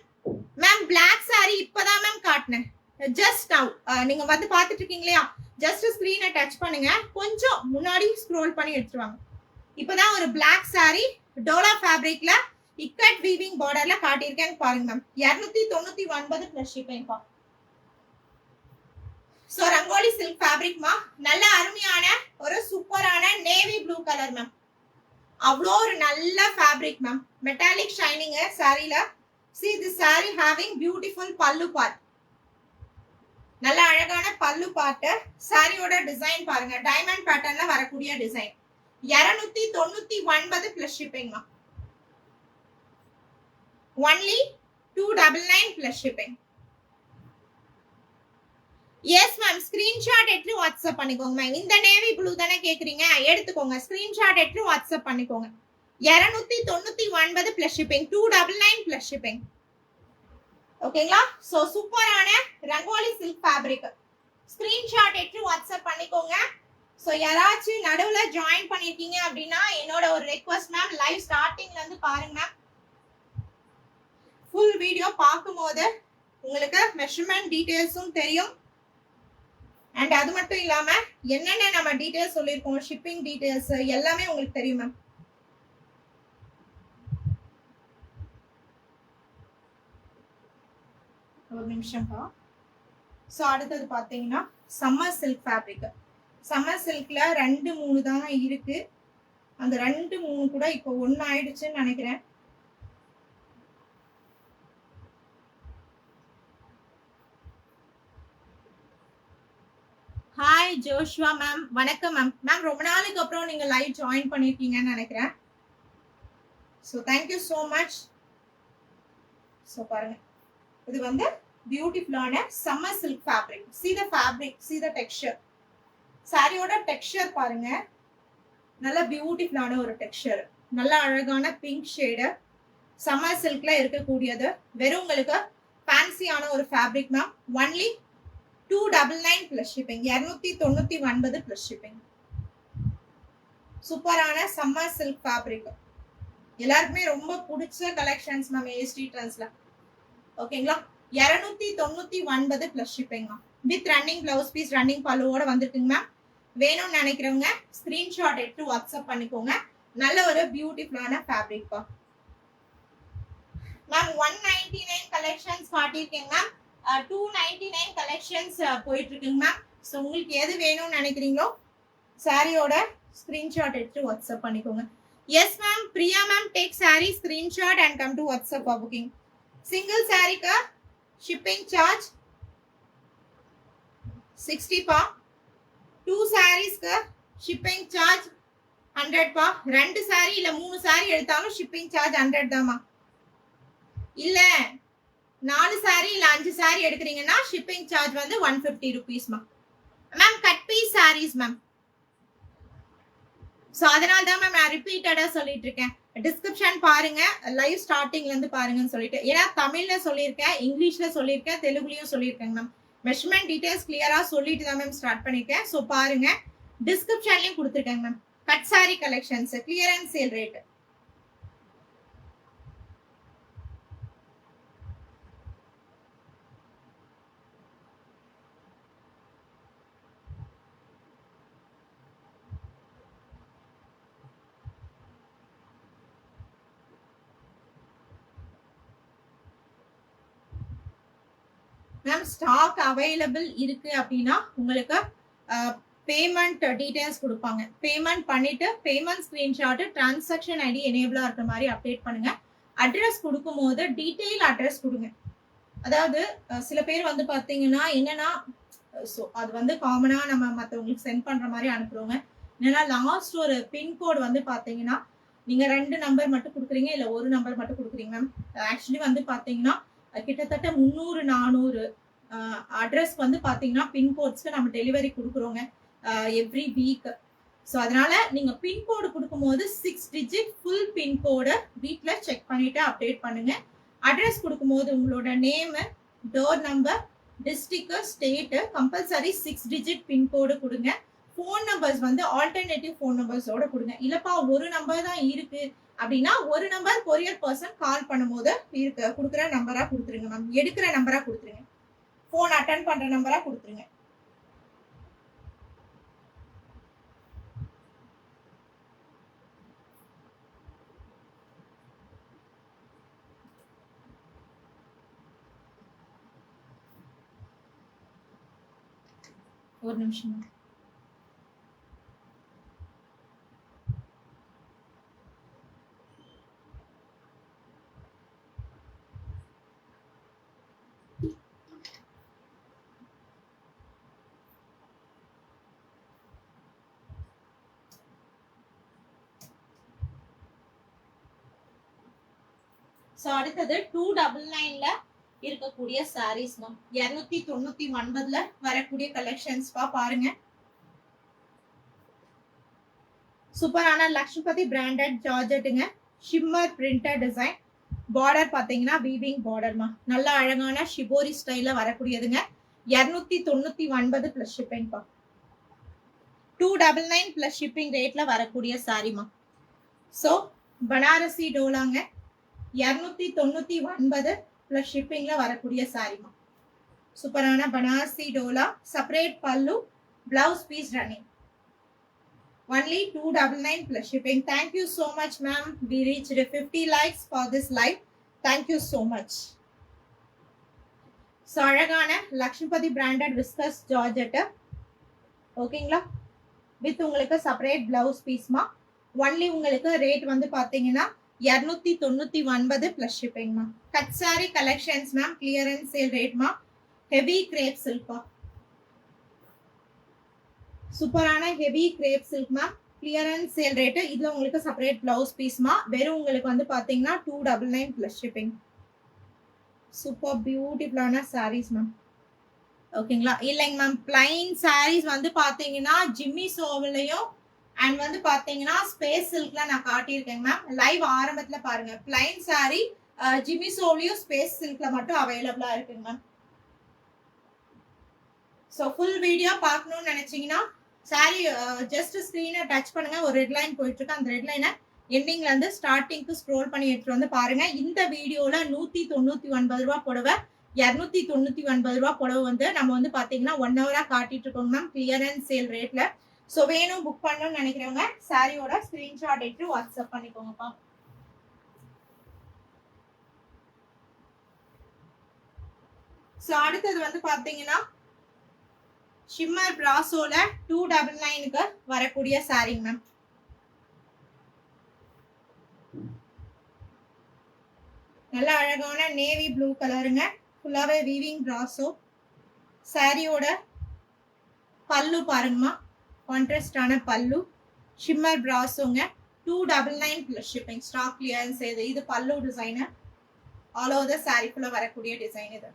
Ma'am black sari இப்பதான் மேம் காட்டினேன், ஜஸ்ட் நவ். நீங்க வந்து பாத்துட்டு இருக்கீங்க இல்லையா, ஜஸ்ட் ஸ்கிரீனை டச் பண்ணுங்க, கொஞ்சம் முன்னாடி ஸ்க்ரோல் பண்ணி எடுத்துருவாங்க. இப்பதான் ஒரு பிளாக் சாரி டோலா ஃபேப்ரிக்ல இக்கட் வீவிங் பார்டர்ல காட்டியிருக்கேன் பாருங்க மேம். 299 பிளஸ் ஷிப்பிங் பா. சோ ரங்கோலி சில்க் ஃபேப்ரிக்மா. நல்ல அருமையான ஒரு சூப்பரான நேவி ப்ளூ கலர் மேம். அவ்வளோ ஒரு நல்ல ஃபேப்ரிக் மேம். மெட்டாலிக் ஷைனிங் சாரில. See this saree having beautiful pallu part. நல்ல அழகான பல்லு பாட்டு. சாரியோட டிசைன் பாருங்க, டைமண்ட் பேட்டர்ன்ல வரக்கூடிய டிசைன். 299 பிளஸ் ஷிப்பிங்மா. Only 299 plus shipping. Yes ma'am, screenshot எடுத்து வாட்ஸ்அப் பண்ணிக்கோங்க மேம். இந்த நேவி ப்ளூ தானே கேக்குறீங்க, எடுத்துக்கோங்க. ஸ்கிரீன்ஷாட் எடுத்து வாட்ஸ்அப் பண்ணிக்கோங்க. 299 பிளஸ் ஷிப்பிங், 299 பிளஸ் ஷிப்பிங். ஓகேங்களா? சோ சூப்பரான ரங்கோலி சில்க் ஃபேப்ரிக். ஸ்கிரீன்ஷாட் எடுத்து வாட்ஸ்அப் பண்ணிக்கோங்க. சோ யாராச்சும் நடுவுல ஜாயின் பண்ணிருக்கீங்க அப்படின்னா என்னோட ஒரு ரெக்வஸ்ட் மேம், லைவ் ஸ்டார்டிங்ல இருந்து பாருங்க மேம். ஃபுல் வீடியோ பார்க்கும்போது உங்களுக்கு மெஷர்மெண்ட் டீடைல்ஸும் தெரியும். அண்ட் அது மட்டும் இல்லாம என்னென்ன நம்ம டீடைல்ஸ் சொல்லியிருக்கோம், ஷிப்பிங் டீடைல்ஸ் எல்லாமே உங்களுக்கு தெரியும் மேம். ஒரு நிமிஷம்ப்பா. ஸோ அடுத்தது பார்த்தீங்கன்னா சம்மர் சில்க் ஃபேப்ரிக். சம்மர் சில்க்ல 2 3 தான் இருக்கு. அந்த 2 3 கூட இப்போ 1 ஆயிடுச்சுன்னு நினைக்கிறேன். ஹாய் ஜோஷ்வா மேம், வணக்கம் மேம். மேம் ரொம்ப நாளைக்கு அப்புறம் நீங்க லைவ் ஜாயின் பண்ணிருக்கீங்கன்னு நினைக்கிறேன். So thank you so much. So பாருங்க, இது வந்து பியூட்டிஃபுல்லான summer silk fabric. see the fabric, see the texture. சாரியோட டெக்ஸ்சர் பாருங்க, நல்ல பியூட்டிஃபுல்லான ஒரு டெக்ஸ்சர், நல்ல அழகான பிங்க் ஷேடு, சம்மர் சில்க்ல இருக்கக்கூடியது. வெறும் உங்களுக்கு ஃபேன்சியான ஒரு fabric ma'am. Only 299 plus shipping, 299 plus shipping. சூப்பரான சம்மர் சில்க் ஃபேப்ரிக், எல்லாருக்குமே ரொம்ப பிடிச்ச கலெக்ஷன்ஸ் மேம் ஏஎஸ்டி ட்ரெண்ட்ஸ்ல. ஓகேங்களா? 299 plus shipping ma'am. With running blouse piece, running பல்லுவோட வந்திருக்குங்க மேம். வேணும்னு நினைக்கிறவங்க ஸ்கிரீன்ஷாட் எடுத்து வாட்ஸ்அப் பண்ணிக்கோங்க. நல்ல ஒரு பியூட்டிஃபுல்லான ஃபேப்ரிக் பா மேம். 199 கலெக்ஷன்ஸ் காட்டியிருக்கேங்க மேம். 299 கலெக்ஷன்ஸ் போயிட்டு இருக்குங்க மேம். ஸோ உங்களுக்கு எது வேணும்னு நினைக்கிறீங்களோ சாரியோட ஸ்கிரீன்ஷாட் எடுத்து வாட்ஸ்அப் பண்ணிக்கோங்க. Yes ma'am, Priya ma'am, take sari screenshot and come to WhatsApp for booking. Single சாரிக்கு ஷிப்பிங் சார்ஜ் 60 பா. 2 சாரீஸ்க்கு ஷிப்பிங் சார்ஜ் 100 பா. 2 சாரி இல்ல 3 சாரி எடுத்தாலும் ஷிப்பிங் சார்ஜ் 100 தாமா. இல்ல 4 சாரி இல்ல 5 சாரி எடுக்கிறீங்கன்னா ஷிப்பிங் சார்ஜ் வந்து 150 rupees மா. Ma'am cut piece saris ma'am. So அதனால தான் மேம் நான் ரிப்பீட்டடா சொல்லிட்டு இருக்கேன். டிஸ்கிரிப்ஷன் பாருங்க, லைவ் ஸ்டார்டிங்ல இருந்து பாருங்கன்னு சொல்லிட்டு. ஏன்னா தமிழ்ல சொல்லியிருக்கேன், இங்கிலீஷ்ல சொல்லியிருக்கேன், தெலுங்குலயும் சொல்லியிருக்கேங்க மேம். மெஷர்மெண்ட் டீடைல்ஸ் கிளியரா சொல்லிட்டு தான் மேம் ஸ்டார்ட் பண்ணிருக்கேன். ஸோ பாருங்க, டிஸ்கிரிப்ஷன்லயும் கொடுத்துருக்கேங்க ma'am. Cut sorry collections, clearance sale rate. Ma'am stock available இருக்கு அப்படின்னா உங்களுக்கு பேமெண்ட் டீடைல்ஸ் கொடுப்பாங்க. பேமெண்ட் பண்ணிட்டு பேமெண்ட் ஸ்கிரீன்ஷாட், டிரான்சாக்ஷன் ஐடி எனேபிளா இருக்கிற மாதிரி அப்டேட் பண்ணுங்க. அட்ரஸ் கொடுக்கும் போது டீடைல் அட்ரஸ் கொடுங்க. அதாவது சில பேர் வந்து பாத்தீங்கன்னா என்னன்னா, ஸோ அது வந்து காமனா நம்ம மற்றவங்களுக்கு சென்ட் பண்ற மாதிரி அனுப்புறோங்க. என்னன்னா லாஸ்ட் ஒரு பின்கோடு வந்து பாத்தீங்கன்னா நீங்க 2 நம்பர் மட்டும் கொடுக்குறீங்க, இல்ல ஒரு நம்பர் மட்டும் கொடுக்குறீங்க மேம். ஆக்சுவலி வந்து பாத்தீங்கன்னா கிட்டத்தட்ட 300 400 அட்ரஸ் வந்து பாத்தீங்கன்னா பின்கோட்ஸ்க்கு நம்ம டெலிவரி கொடுக்குறோங்க எவ்ரி வீக். ஸோ அதனால நீங்க பின்கோடு கொடுக்கும்போது 6 டிஜிட் ஃபுல் பின்கோடு வீட்ல செக் பண்ணிட்டு அப்டேட் பண்ணுங்க. அட்ரஸ் கொடுக்கும்போது உங்களோட name, door number, district, state, compulsory 6 digit pincode கொடுங்க. ஃபோன் நம்பர்ஸ் வந்து ஆல்டர்னேட்டிவ் ஃபோன் நம்பர்ஸோட கொடுங்க. இல்லப்பா ஒரு நம்பர் தான் இருக்கு அப்படின்னா ஒரு நம்பர் கொரியர் பர்சன் கால் பண்ணும்போது கொடுக்குற நம்பரா கொடுத்துருங்க மேம். எடுக்கிற நம்பரா கொடுத்துருங்க, ஃபோன் அட்டன் பண்ற நம்பரா கொடுத்துருங்க. ஒரு நிமிஷம். ஸோ அடுத்தது 299ல இருக்கக்கூடிய சாரீஸ் மேம். 299 வரக்கூடிய கலெக்ஷன்ஸ் பாருங்க. சூப்பரான லக்ஷ்மிபதி பிராண்டட் ஜார்ஜெட்டுங்க. Shimmer printed design. பார்டர் பாத்தீங்கன்னா வீவிங் பார்டர்மா. நல்ல அழகான ஷிபோரி ஸ்டைல்ல வரக்கூடியதுங்க. 299 பிளஸ் ஷிப்பிங் பா. 299 பிளஸ் ஷிப்பிங் ரேட்ல வரக்கூடிய சாரிமா. சோ பனாரசி டோலாங்க. 299 பிளஸ் ஷிப்பிங்ல வரக்கூடிய சாரிமா. சூப்பரான பனாரசி டோலா. செப்பரேட் பல்லு, blouse piece running. Only 299 plus shipping. Thank you so much, ma'am. We reached 50 likes for this live. Thank you so much. So அழகான லக்ஷ்மிபதி பிராண்டட் விஸ்கஸ் ஜார்ஜெட். ஓகேங்களா? வித் உங்களுக்கு செப்பரேட் பிளவுஸ் பீஸ்மா. ஒன்லி உங்களுக்கு ரேட் வந்து பாத்தீங்கன்னா 299 பிளஸ் ஷிப்பிங்மா. Cut sorry collections ma'am. Clearance sale ரேட்மா. ஹெவி கிரேப் சில்க்மா. சூப்பரான heavy crepe silk ma'am. Clearance sale rate. இதுல உங்களுக்கு செப்பரேட் பிளவுஸ் பீஸ்மா. வெறும் உங்களுக்கு வந்து பாத்தீங்கன்னா 299 பிளஸ் ஷிப்பிங். சூப்பர் பியூட்டிஃபுல்லான சாரீஸ் மேம். ஓகேங்களா? இல்லைங்க மேம், பிளைன் சாரீஸ் வந்து பாத்தீங்கன்னா ஜிம்மி சோவிலையும் அண்ட் வந்து பாத்தீங்கன்னா ஸ்பேஸ் சில்க்ல நான் காட்டியிருக்கேங்க மேம். லைவ் ஆரம்பத்துல பாருங்க. பிளைன் சாரி ஜிம்மி சோவிலையும் ஸ்பேஸ் சில்க்ல மட்டும் அவைலபிளா இருக்குங்க மேம். ஸோ ஃபுல் வீடியோ பார்க்கணும்னு நினைச்சீங்கன்னா சாரி ஜஸ்ட் ஸ்க்ரீனை டச் பண்ணுங்க. ஒரு ரெட் லைன் போயிட்டு இருக்கு. அந்த ரெட் லைனை எண்டிங்ல இருந்து ஸ்டார்டிங்க்கு ஸ்க்ரோல் பண்ணி எடுத்துட்டு வந்து பாருங்க. இந்த வீடியோல 199 ரூபா புடவை, 299 ரூபா புடவை வந்து நம்ம வந்து பாத்தீங்கன்னா 1 ஹவரா காட்டிட்டு இருக்கோங்க மேம். கிளியரன்ஸ் சேல் ரேட்ல. ஸோ வேணும் புக் பண்ணணும்னு நினைக்கிறவங்க சாரியோட ஸ்கிரீன்ஷாட் எடுத்து வாட்ஸ்அப் பண்ணிக்கோங்கப்பா. ஸோ அடுத்தது வந்து பாத்தீங்கன்னா ஷிம்மர் பிராசோல 299க்கு வரக்கூடிய சாரிங்க மேம். நல்ல அழகான நேவி ப்ளூ கலருங்க. ஃபுல்லாவே வீவிங் பிராசோ. சாரியோட பல்லு பாருங்கம்மா. கான்ட்ராஸ்டான பல்லு. ஷிம்மர் பிராசோங்க. 299 பிளஸ் ஷிப்பிங். ஸ்டாக் கிளியரன்ஸ் இது பல்லு டிசைனர். ஆல் ஓவர் த சாரிக்குள்ள வரக்கூடிய டிசைன் இது.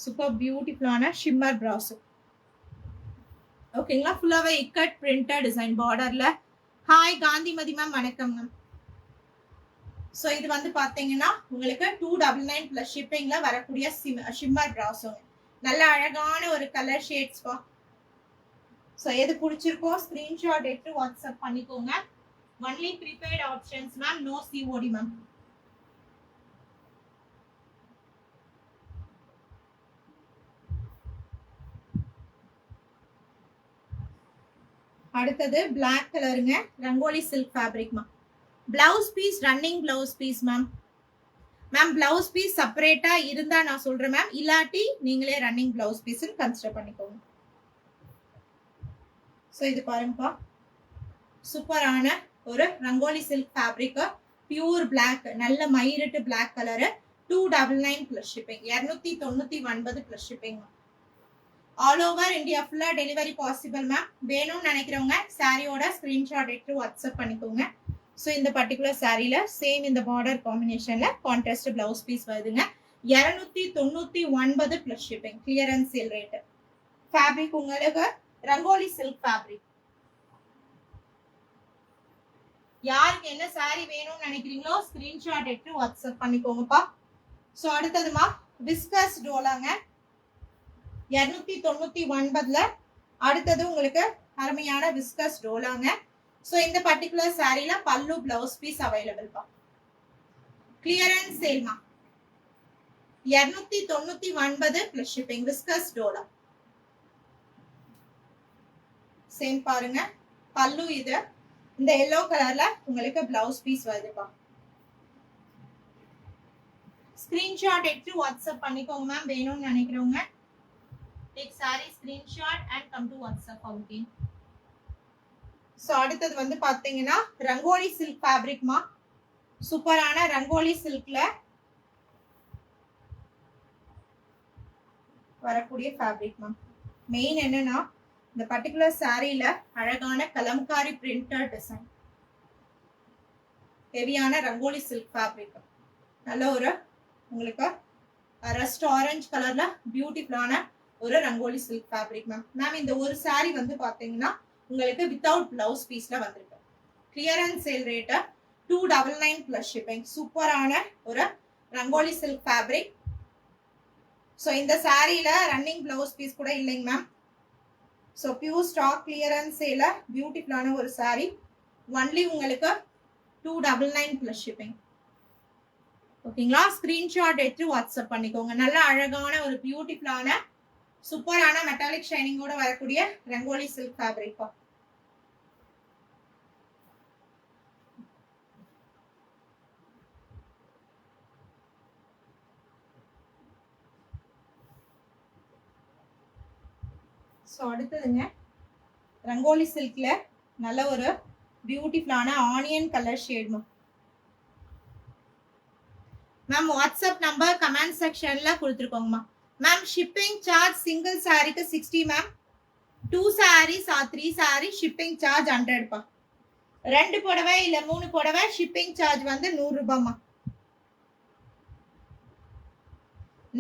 சூப்பர் பியூட்டிஃபுல்லான ஷிம்மர் பிராசோ. ஓகேங்களா? ஃபுல்லாவே இக்கட் பிரிண்டட் டிசைன் பார்டர்ல. ஹாய் காந்திமதி மேம், வணக்கம் மேம். ஸோ இது வந்து பாத்தீங்கன்னா உங்களுக்கு 299 பிளஸ் ஷிப்பிங்ல வரக்கூடிய ஷிம்மர் பிராசோங்க. நல்ல அழகான ஒரு கலர் ஷேட்ஸ் பா. ஸோ எது பிடிச்சிருக்கோ ஸ்கிரீன்ஷாட் எடுத்து வாட்ஸ்அப் பண்ணிக்கோங்க. Only prepaid options ma'am. No COD ma'am. அடுத்தது பிளாக் கலருங்க. Rangoli silk fabric ma'am. Blouse piece running blouse piece ma'am. Ma'am blouse piece செப்பரேட்டா இருந்தா நான் சொல்றேன் மேம். இல்லாட்டி நீங்களே ரன்னிங் பிளவுஸ் பீஸ் கன்சிடர் பண்ணிக்கோங்க. ஸோ இது பாருங்கப்பா. சூப்பரான ஒரு rangoli silk fabric. Pure black. நல்ல மயிரிட்டு black colour. 299 plus shipping. 299 plus shipping. All over India ஃபுல்லா டெலிவரி பாசிபிள் மேம். வேணும்னு நினைக்கிறவங்க சாரியோட ஸ்கிரீன்ஷாட் எடுத்து வாட்ஸ்அப் பண்ணிக்கோங்க. ஸோ இந்த பர்டிகுலர் சாரியில சேம் இந்த பார்டர் காம்பினேஷன்ல கான்ட்ராஸ்ட் பிளவுஸ் பீஸ் வருதுங்க. 299 plus shipping. Clearance sale rate. Fabric உங்களுக்கு ரங்கோலி சில்க் ஃபேப்ரிக். யாருக்கு என்ன சாரி வேணும்னு நினைக்கிறீங்களோ ஸ்கிரீன்ஷாட் எடுத்து வாட்ஸ்அப் பண்ணிக்கோங்கப்பா. ஸோ அடுத்ததுமா விஸ்கஸ் டோலாங்க. 299ல அடுத்தது உங்களுக்கு அருமையான விஸ்கஸ் டோலாங்க. சோ இந்த பர்டிகுலர் சாரில பல்லு பிளவுஸ் பீஸ் அவைலபிள் பா. கிளியரன்ஸ் சேல்மா. 299 plus shipping. Viscose dola. Same பாருங்க. பல்லு இது. இந்த எல்லோ கலர்ல உங்களுக்கு பிளவுஸ் பீஸ் வருதுப்பா. ஸ்கிரீன்ஷாட் எடுத்து வாட்ஸ்அப் பண்ணிக்கோங்க மேம். வேணும்னு நினைக்கிறவங்க take saree screenshot and come to WhatsApp again. So அடுத்தது வந்து பாத்தீங்கன்னா ரங்கோலி சில்க் ஃபேப்ரிக் மா. சூப்பரான ரங்கோலி சில்க்ல வரக்கூடிய ஃபேப்ரிக் மா. மெயின் என்னன்னா இந்த பர்டிகுலர் சாரியில அழகான கலம்காரி பிரிண்டட் டிசைன். ஹெவியான ரங்கோலி சில்க் ஃபேப்ரிக். நல்ல ஒரு உங்களுக்கு ரஸ்ட் ஆரஞ்சு கலர்ல பியூட்டிஃபுல்லான ஒரு rangoli silk fabric ma'am. Ma'am இந்த ஒரு saree வந்து பாத்தீங்கன்னா உங்களுக்கு வித்தவுட் பிளவுஸ் பீஸ்ல வந்திருக்கு. Clearance sale rate 299 plus shipping. சூப்பரான ஒரு ரங்கோலி சில்க் ஃபேப்ரிக். ஸோ இந்த சாரீல ரன்னிங் பிளவுஸ் பீஸ் கூட இல்லைங்க ma'am. So pure stock clearance சேல பியூட்டிஃபுல்லான ஒரு saree. ஒன்லி உங்களுக்கு 299 பிளஸ் ஷிப்பிங். ஓகேங்களா? ஸ்கிரீன்ஷாட் எடுத்து வாட்ஸ்அப் பண்ணிக்கோங்க. நல்ல அழகான ஒரு பியூட்டிஃபுல்லான சூப்பரான மெட்டாலிக் ஷைனிங்கோட வரக்கூடிய ரங்கோலி சில்க் ஃபேப்ரிக். ஸோ அடுத்ததுங்க ரங்கோலி சில்க்ல நல்ல ஒரு பியூட்டிஃபுல்லான onion colour shade ma'am. WhatsApp number comment செக்ஷன்ல கொடுத்துருக்கோங்கம்மா. மேம் ஷிப்பிங் சார்ஜ் சிங்கிள் சாரிக்கு 60 ma'am. 2 sarees or 3 sarees shipping charge 100 பா. 2 புடவை இல்ல 3 புடவை ஷிப்பிங் சார்ஜ் வந்து 100 ரூபாய்மா.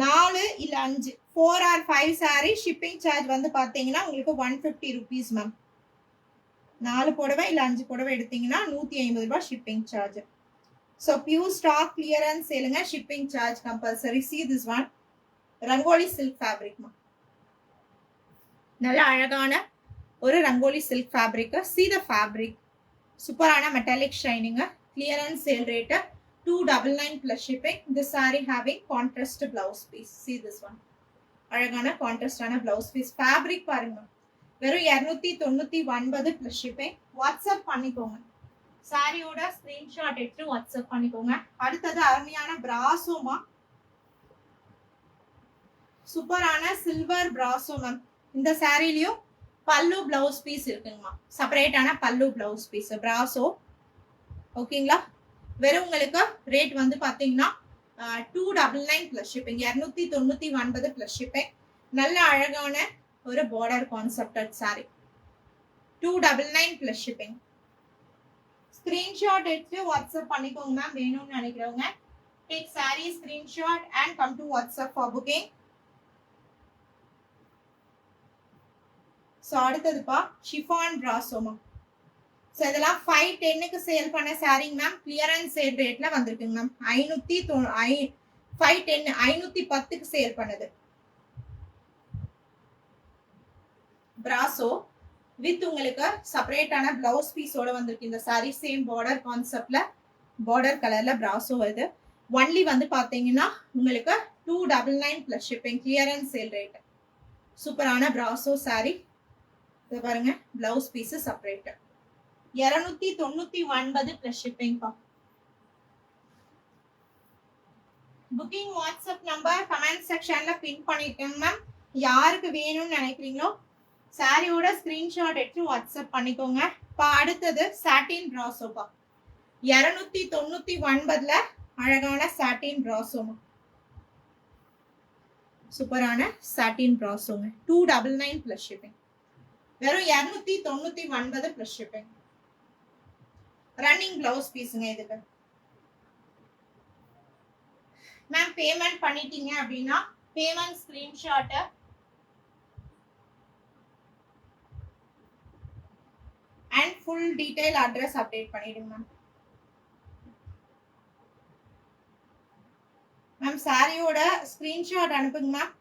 4 இல்ல 5 4 or 5 sarees ஷிப்பிங் சார்ஜ் வந்து பாத்தீங்கன்னா உங்களுக்கு 150 rupees மேம். 4 புடவை இல்ல 5 புடவை எடுத்தீங்கன்னா 150 ரூபாய் shipping charge. So pure stock clearance சேலுங்க. shipping charge compulsory. See this one rangoli silk fabric மா. நல்ல அழகான ஒரு rangoli silk fabric. See the fabric. சூப்பரான metallic shining. clearance sale rate 299 plus shipping. This saree having contrast blouse piece. See this one அழகான கான்ட்ராஸ்டான blouse piece. fabric பாருங்க. வெறும் 299 plus shipping. வாட்ஸ்அப் பண்ணிக்கோங்க. சாரியோட ஸ்கிரீன்ஷாட் எடுத்து வாட்ஸ்அப் பண்ணிக்கோங்க. அடுத்தது அருமையான பிராசோமா. சூப்பரான சில்வர் பிராசோ மேம். இந்த சாரிலயும் பல்லு பிளவுஸ் பீஸ் இருக்குங்கம்மா. செப்பரேட்டான பல்லு பிளவுஸ் பீஸ் பிராசோ. ஓகேங்களா? வெறும் உங்களுக்கு ரேட் வந்து பாத்தீங்கன்னா 299 பிளஸ் ஷிப்பிங். 299 plus shipping. நல்ல அழகான ஒரு border concepted sari. 299 plus shipping. Screenshot எடுத்து வாட்ஸ்அப் பண்ணிக்கோங்க மேம். வேணும்னு நினைக்கிறவங்க take sari screenshot and come to WhatsApp for booking. So அடுத்ததுப்பா ஷிஃபான் பிராசோமா. ஸோ இதெல்லாம் 510க்கு சேல் பண்ண சாரிங்க மேம். கிளியரன்ஸ் சேல் ரேட்ல வந்திருக்குங்க மேம். 510க்கு சேல் பண்ணது பிராசோ வித் உங்களுக்கு செப்பரேட்டான பிளவுஸ் பீஸோட வந்திருக்கு இந்த சாரி. சேம் பார்டர் கான்செப்ட்ல பார்டர் கலர்ல பிராசோ வருது. ஒன்லி வந்து பாத்தீங்கன்னா உங்களுக்கு 299 plus shipping. Clearance sale rate. சூப்பரான பிராசோ சாரி. இது பாருங்க blouse piece separate. 299 plus shipping பா. புக்கிங் வாட்ஸ்அப் நம்பர் கமெண்ட் செக்ஷன்ல பின் பண்ணிருக்கேங்க மேம். யாருக்கு வேணும்னு நினைக்கிறீங்களோ சாரியோட ஸ்கிரீன்ஷாட் எடுத்து வாட்ஸ்அப் பண்ணிக்கோங்க. அடுத்தது சாட்டின் பிராசோப்பா. 299ல அழகான சாட்டின் பிராசோமா. சூப்பரான சாட்டின் பிராசோங்க. 299 பிளஸ் ஷிப்பிங். வெறும் 299 பிளஸ் ஷிப்பிங். ரன்னிங் பிளவுஸ் பீஸுங்க இதுக்கு. மேம் பேமெண்ட் பண்ணிட்டீங்க அப்படின்னா payment screenshot and full detail address update பண்ணிடுங்க மேம். மேம் சாரியோட ஸ்கிரீன்ஷாட் அனுப்புங்க மேம்.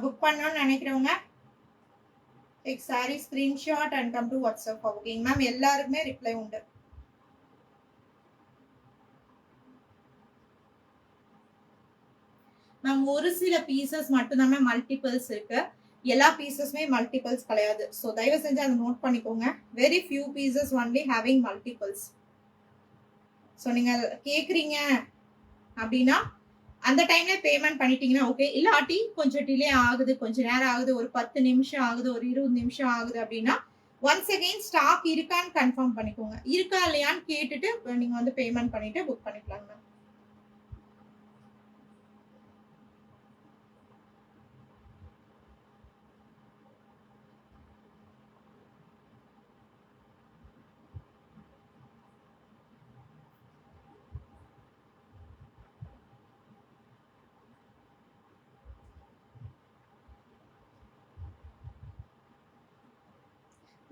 புக் பண்ணணும்னு நினைக்கிறவங்க take sari screenshot and come to WhatsApp for booking. Ma'am எல்லாருக்குமே ரிப்ளை உண்டு. மேம் ஒரு சில பீசஸ் மட்டும் தான் மல்டிபிள்ஸ் இருக்கு. எல்லா பீசஸுமே மல்டிபிள்ஸ் கிடையாது. ஸோ தயவு செஞ்சு அதை நோட் பண்ணிக்கோங்க. Very few pieces only having multiples. So நீங்க கேக்குறீங்க அப்படின்னா அந்த டைம்ல பேமெண்ட் பண்ணிட்டீங்கன்னா ஓகே. இல்லாட்டி கொஞ்சம் டிலே ஆகுது, கொஞ்சம் நேரம் ஆகுது, ஒரு 10 நிமிஷம் ஆகுது, ஒரு 20 நிமிஷம் ஆகுது அப்படின்னா ஒன்ஸ் அகெயின் ஸ்டாக் இருக்கான்னு கன்ஃபார்ம் பண்ணிக்கோங்க. இருக்கா இல்லையான்னு கேட்டுட்டு நீங்க வந்து பேமெண்ட் பண்ணிட்டு புக் பண்ணிக்கலாம் மேம்.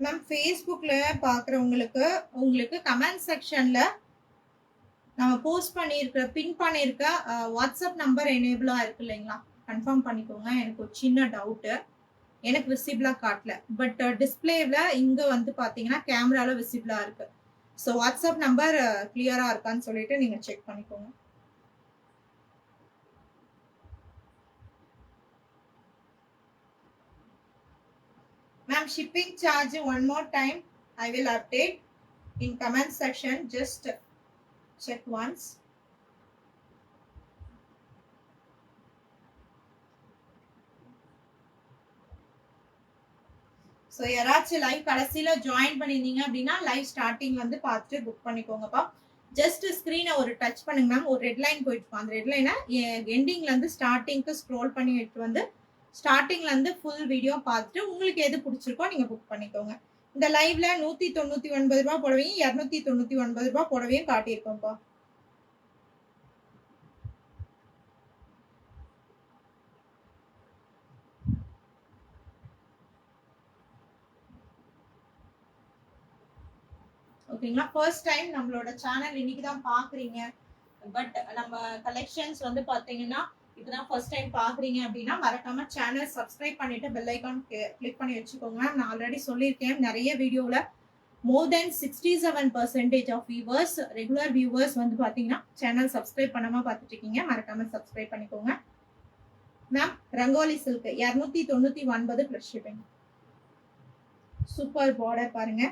மேம் ஃபேஸ்புக்ல பாக்குறவங்களுக்கு உங்களுக்கு கமெண்ட் செக்ஷன்ல நம்ம போஸ்ட் பண்ணியிருக்கிற பின் பண்ணியிருக்க வாட்ஸ்அப் நம்பர் எனேபிளா இருக்கு இல்லைங்களா, கன்ஃபார்ம் பண்ணிக்கோங்க. எனக்கு ஒரு சின்ன டவுட்டு, எனக்கு விசிபிளா காட்டல, பட் டிஸ்பிளேல இங்க வந்து பாத்தீங்கன்னா கேமரால விசிபிளா இருக்கு. ஸோ வாட்ஸ்அப் நம்பர் கிளியரா இருக்கான்னு சொல்லிட்டு நீங்க செக் பண்ணிக்கோங்க. Ma'am shipping charge one more time I will update in comment section, just check once. So யாராச்சும் லைவ் கடைசியில ஜாயின் பண்ணியிருந்தீங்க அப்படின்னா லைவ் ஸ்டார்டிங் வந்து பார்த்துட்டு புக் பண்ணிக்கோங்கப்பா. ஜஸ்ட் ஸ்க்ரீனை ஒரு டச் பண்ணுங்க மேம். ஒரு ரெட் லைன் போயிட்டு இருக்கும், அந்த ரெட் லைனை எண்டிங்ல இருந்து ஸ்டார்டிங்க்கு ஸ்க்ரோல் பண்ணி எடுத்து வந்து ஸ்டார்டிங்ல இருந்து ஃபுல் வீடியோ பார்த்துட்டு உங்களுக்கு எது பிடிச்சிருக்கோ நீங்க புக் பண்ணிக்கோங்க. இந்த லைவ்ல 199 ரூபாய் போடவையும் 299 ரூபாய் போடவையும் காட்டியிருக்கோம்ப்பா. ஓகேங்களா, ஃபர்ஸ்ட் டைம் நம்மளோட சேனல் இன்னைக்கு தான் பாக்குறீங்க, பட் நம்ம கலெக்ஷன்ஸ் வந்து பாத்தீங்கன்னா இப்பதான் ஃபர்ஸ்ட் டைம் பாக்குறீங்க அப்படின்னா மறக்காம சேனல் சப்ஸ்கிரைப் பண்ணிட்டு பெல் ஐகான் கிளிக் பண்ணி வச்சுக்கோங்க. நான் ஆல்ரெடி சொல்லியிருக்கேன் நிறைய வீடியோல மோர் தென் 67% ஆஃப் வியூவர்ஸ், ரெகுலர் வியூவர்ஸ் வந்து பாத்தீங்கன்னா சேனல் சப்ஸ்கிரைப் பண்ணாம பார்த்துட்டு இருக்கீங்க. மறக்காம சப்ஸ்கிரைப் பண்ணிக்கோங்க. Ma'am rangoli silk 299 plus shipping. Super border பாருங்க.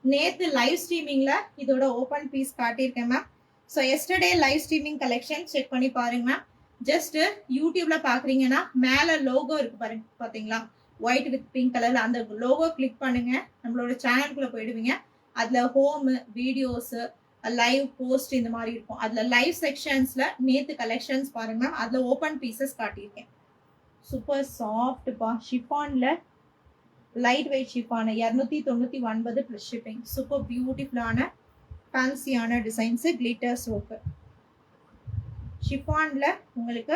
நேத்து லைவ் ஸ்ட்ரீமிங்ல இதோட ஓபன் பீஸ் காட்டியிருக்கேன் ma'am. So yesterday live streaming collection check பண்ணி பாருங்க மேம். ஜஸ்ட் யூடியூப்ல பாக்குறீங்கன்னா மேல லோகோ இருக்கு பாருங்க, பாத்தீங்களா, ஒயிட் வித் பிங்க் கலர்ல, அந்த லோகோ கிளிக் பண்ணுங்க, நம்மளோட சேனலுக்குள்ள போயிடுவீங்க. அதுல ஹோம், வீடியோஸ், லைவ் போஸ்ட் இந்த மாதிரி இருக்கும். அதுல லைவ் செக்ஷன்ஸ்ல நேத்து கலெக்ஷன்ஸ் பாருங்க மேம். அதுல ஓபன் பீசஸ் காட்டியிருக்கேன். சூப்பர் சாஃப்ட் பா, ஷிஃபான்ல light weight chiffon 299 plus shipping. Super பியூட்டிஃபுல்லான ஃபேன்சியான டிசைன்ஸ், கிளிட்டர்ஸ் ஒர்க். ஷிஃபான்ல உங்களுக்கு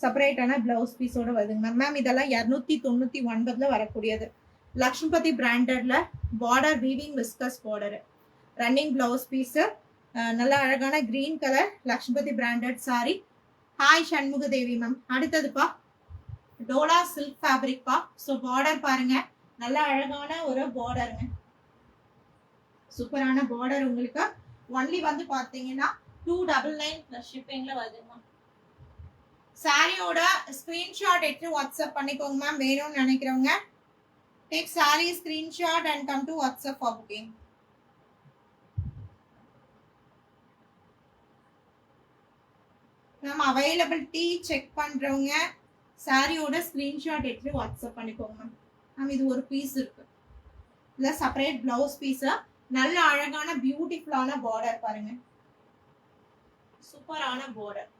செப்பரேட்டான பிளவுஸ் பீஸோட வருதுங்க மேம். இதெல்லாம் 299 வரக்கூடியது. லக்ஷ்மிபதி பிராண்டட்ல border weaving viscose border, running blouse piece, நல்ல அழகான green colour Lakshmipathi branded sari. Hi Shanmuga Devi ma'am. அடுத்ததுப்பா டோலா சில்க் ஃபேப்ரிக் பா. ஸோ பார்டர் பாருங்க, நல்ல அழகான ஒரு பார்டருங்க, சூப்பரான பார்டர். உங்களுக்கு ஒன்லி வந்து பாத்தீங்கன்னா 299 பிளஸ் ஷிப்பிங்ல வருதுங்க. சாரியோட ஸ்கிரீன்ஷாட் எடுத்து வாட்ஸ்அப் பண்ணிக்கோங்க மேம். வேணும்னு நினைக்கிறவங்க take sari screenshot and come to WhatsApp for booking. Ma'am availability check பண்றவங்க சாரியோட ஸ்கிரீன்ஷாட் எடுத்து வாட்ஸ்அப் பண்ணிக்கோங்க மேம். மேம் இது ஒரு பீஸ் இருக்கு, இல்ல செப்பரேட் பிளவுஸ் பீஸ், நல்ல அழகான பியூட்டிஃபுல்லான பார்டர் பாருங்க, சூப்பரான பார்டர்.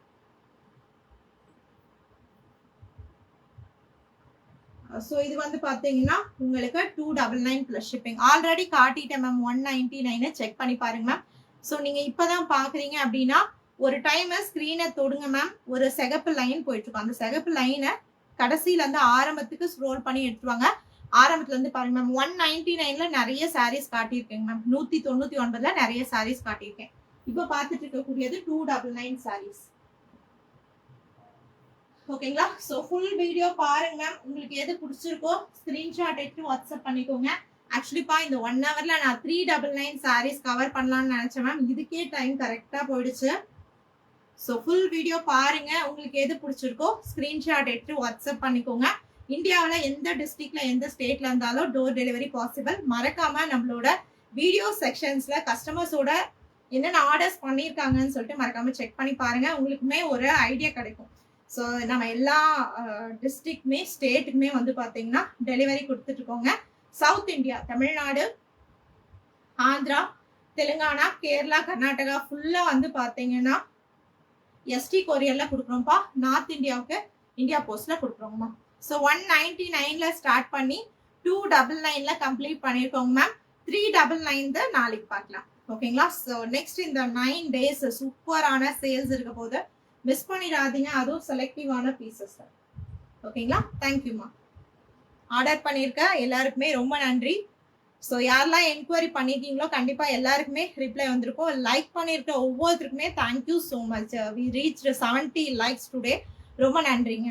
ஸோ இது வந்து பாத்தீங்கன்னா உங்களுக்கு 299 பிளஸ் ஷிப்பிங். ஆல்ரெடி காட்டிட்டேன் மேம், 199 செக் பண்ணி பாருங்க மேம். ஸோ நீங்க இப்பதான் பாக்குறீங்க அப்படின்னா ஒரு டைம் ஸ்கிரீனை தொடுங்க மேம். ஒரு சிகப்பு லைன் போயிட்டு இருக்கும், அந்த சிகப்பு லைனை கடைசியில இருந்து ஆரம்பத்துக்கு ஸ்க்ரோல் பண்ணி எடுத்துவாங்க. ஆரம்பத்துல இருந்து பாருங்க மேம். 199ல நிறைய சாரீஸ் காட்டியிருக்கேங்க மேம். 199ல நிறைய சாரீஸ் காட்டியிருக்கேன். இப்ப பாத்துட்டு இருக்கக்கூடியது 299 சாரீஸ். ஓகேங்களா, சோ ஃபுல் வீடியோ பாருங்க மேம். உங்களுக்கு எது பிடிச்சிருக்கோ ஸ்கிரீன்ஷாட் எடுத்து வாட்ஸ்அப் பண்ணிக்கோங்க. ஆக்சுவலிப்பா இந்த 1 ஹவர்ல நான் 399 சாரீஸ் கவர் பண்ணலாம்னு நினைச்சேன் மேம். இதுக்கே டைம் கரெக்டா போயிடுச்சு. ஸோ ஃபுல் வீடியோ பாருங்க. உங்களுக்கு எது பிடிச்சிருக்கோ ஸ்கிரீன்ஷாட் எடுத்து வாட்ஸ்அப் பண்ணிக்கோங்க. இந்தியாவில் எந்த டிஸ்ட்ரிக்ட்ல எந்த ஸ்டேட்ல இருந்தாலும் டோர் டெலிவரி பாசிபிள். மறக்காம நம்மளோட வீடியோ செக்ஷன்ஸ்ல கஸ்டமர்ஸோட என்னென்ன ஆர்டர்ஸ் பண்ணியிருக்காங்கன்னு சொல்லிட்டு மறக்காம செக் பண்ணி பாருங்க. உங்களுக்குமே ஒரு ஐடியா கிடைக்கும். ஸோ நம்ம எல்லா டிஸ்ட்ரிக்ட்மே ஸ்டேட்டுக்குமே வந்து பார்த்தீங்கன்னா டெலிவரி கொடுத்துட்டு இருக்கோங்க. சவுத் இந்தியா, தமிழ்நாடு, ஆந்திரா, தெலுங்கானா, கேரளா, கர்நாடகா ஃபுல்லா வந்து பார்த்தீங்கன்னா எஸ்டி கொரியர்ல கொடுக்குறோம்ப்பா. நார்த் இந்தியாவுக்கு இந்தியா போஸ்ட்ல கொடுக்குறோங்கம்மா. ஸோ 199ல ஸ்டார்ட் பண்ணி 299ல கம்ப்ளீட் பண்ணியிருக்கோங்க மேம். 399 நாளைக்கு பார்க்கலாம். ஓகேங்களா, ஸோ நெக்ஸ்ட் இந்த 9 days சூப்பரான சேல்ஸ் இருக்க போது மிஸ் பண்ணிடாதீங்க. அதுவும் செலக்டிவான பீசஸ். ஓகேங்களா, தேங்க்யூமா. ஆர்டர் பண்ணியிருக்க எல்லாருக்குமே ரொம்ப நன்றி. ஸோ யாரெல்லாம் என்கொயரி பண்ணிருக்கீங்களோ கண்டிப்பா எல்லாருக்குமே ரிப்ளை வந்திருக்கும். லைக் பண்ணிருக்க ஒவ்வொருத்தருக்குமே thank you so much. We reach 70 likes today. ரொம்ப நன்றிங்க.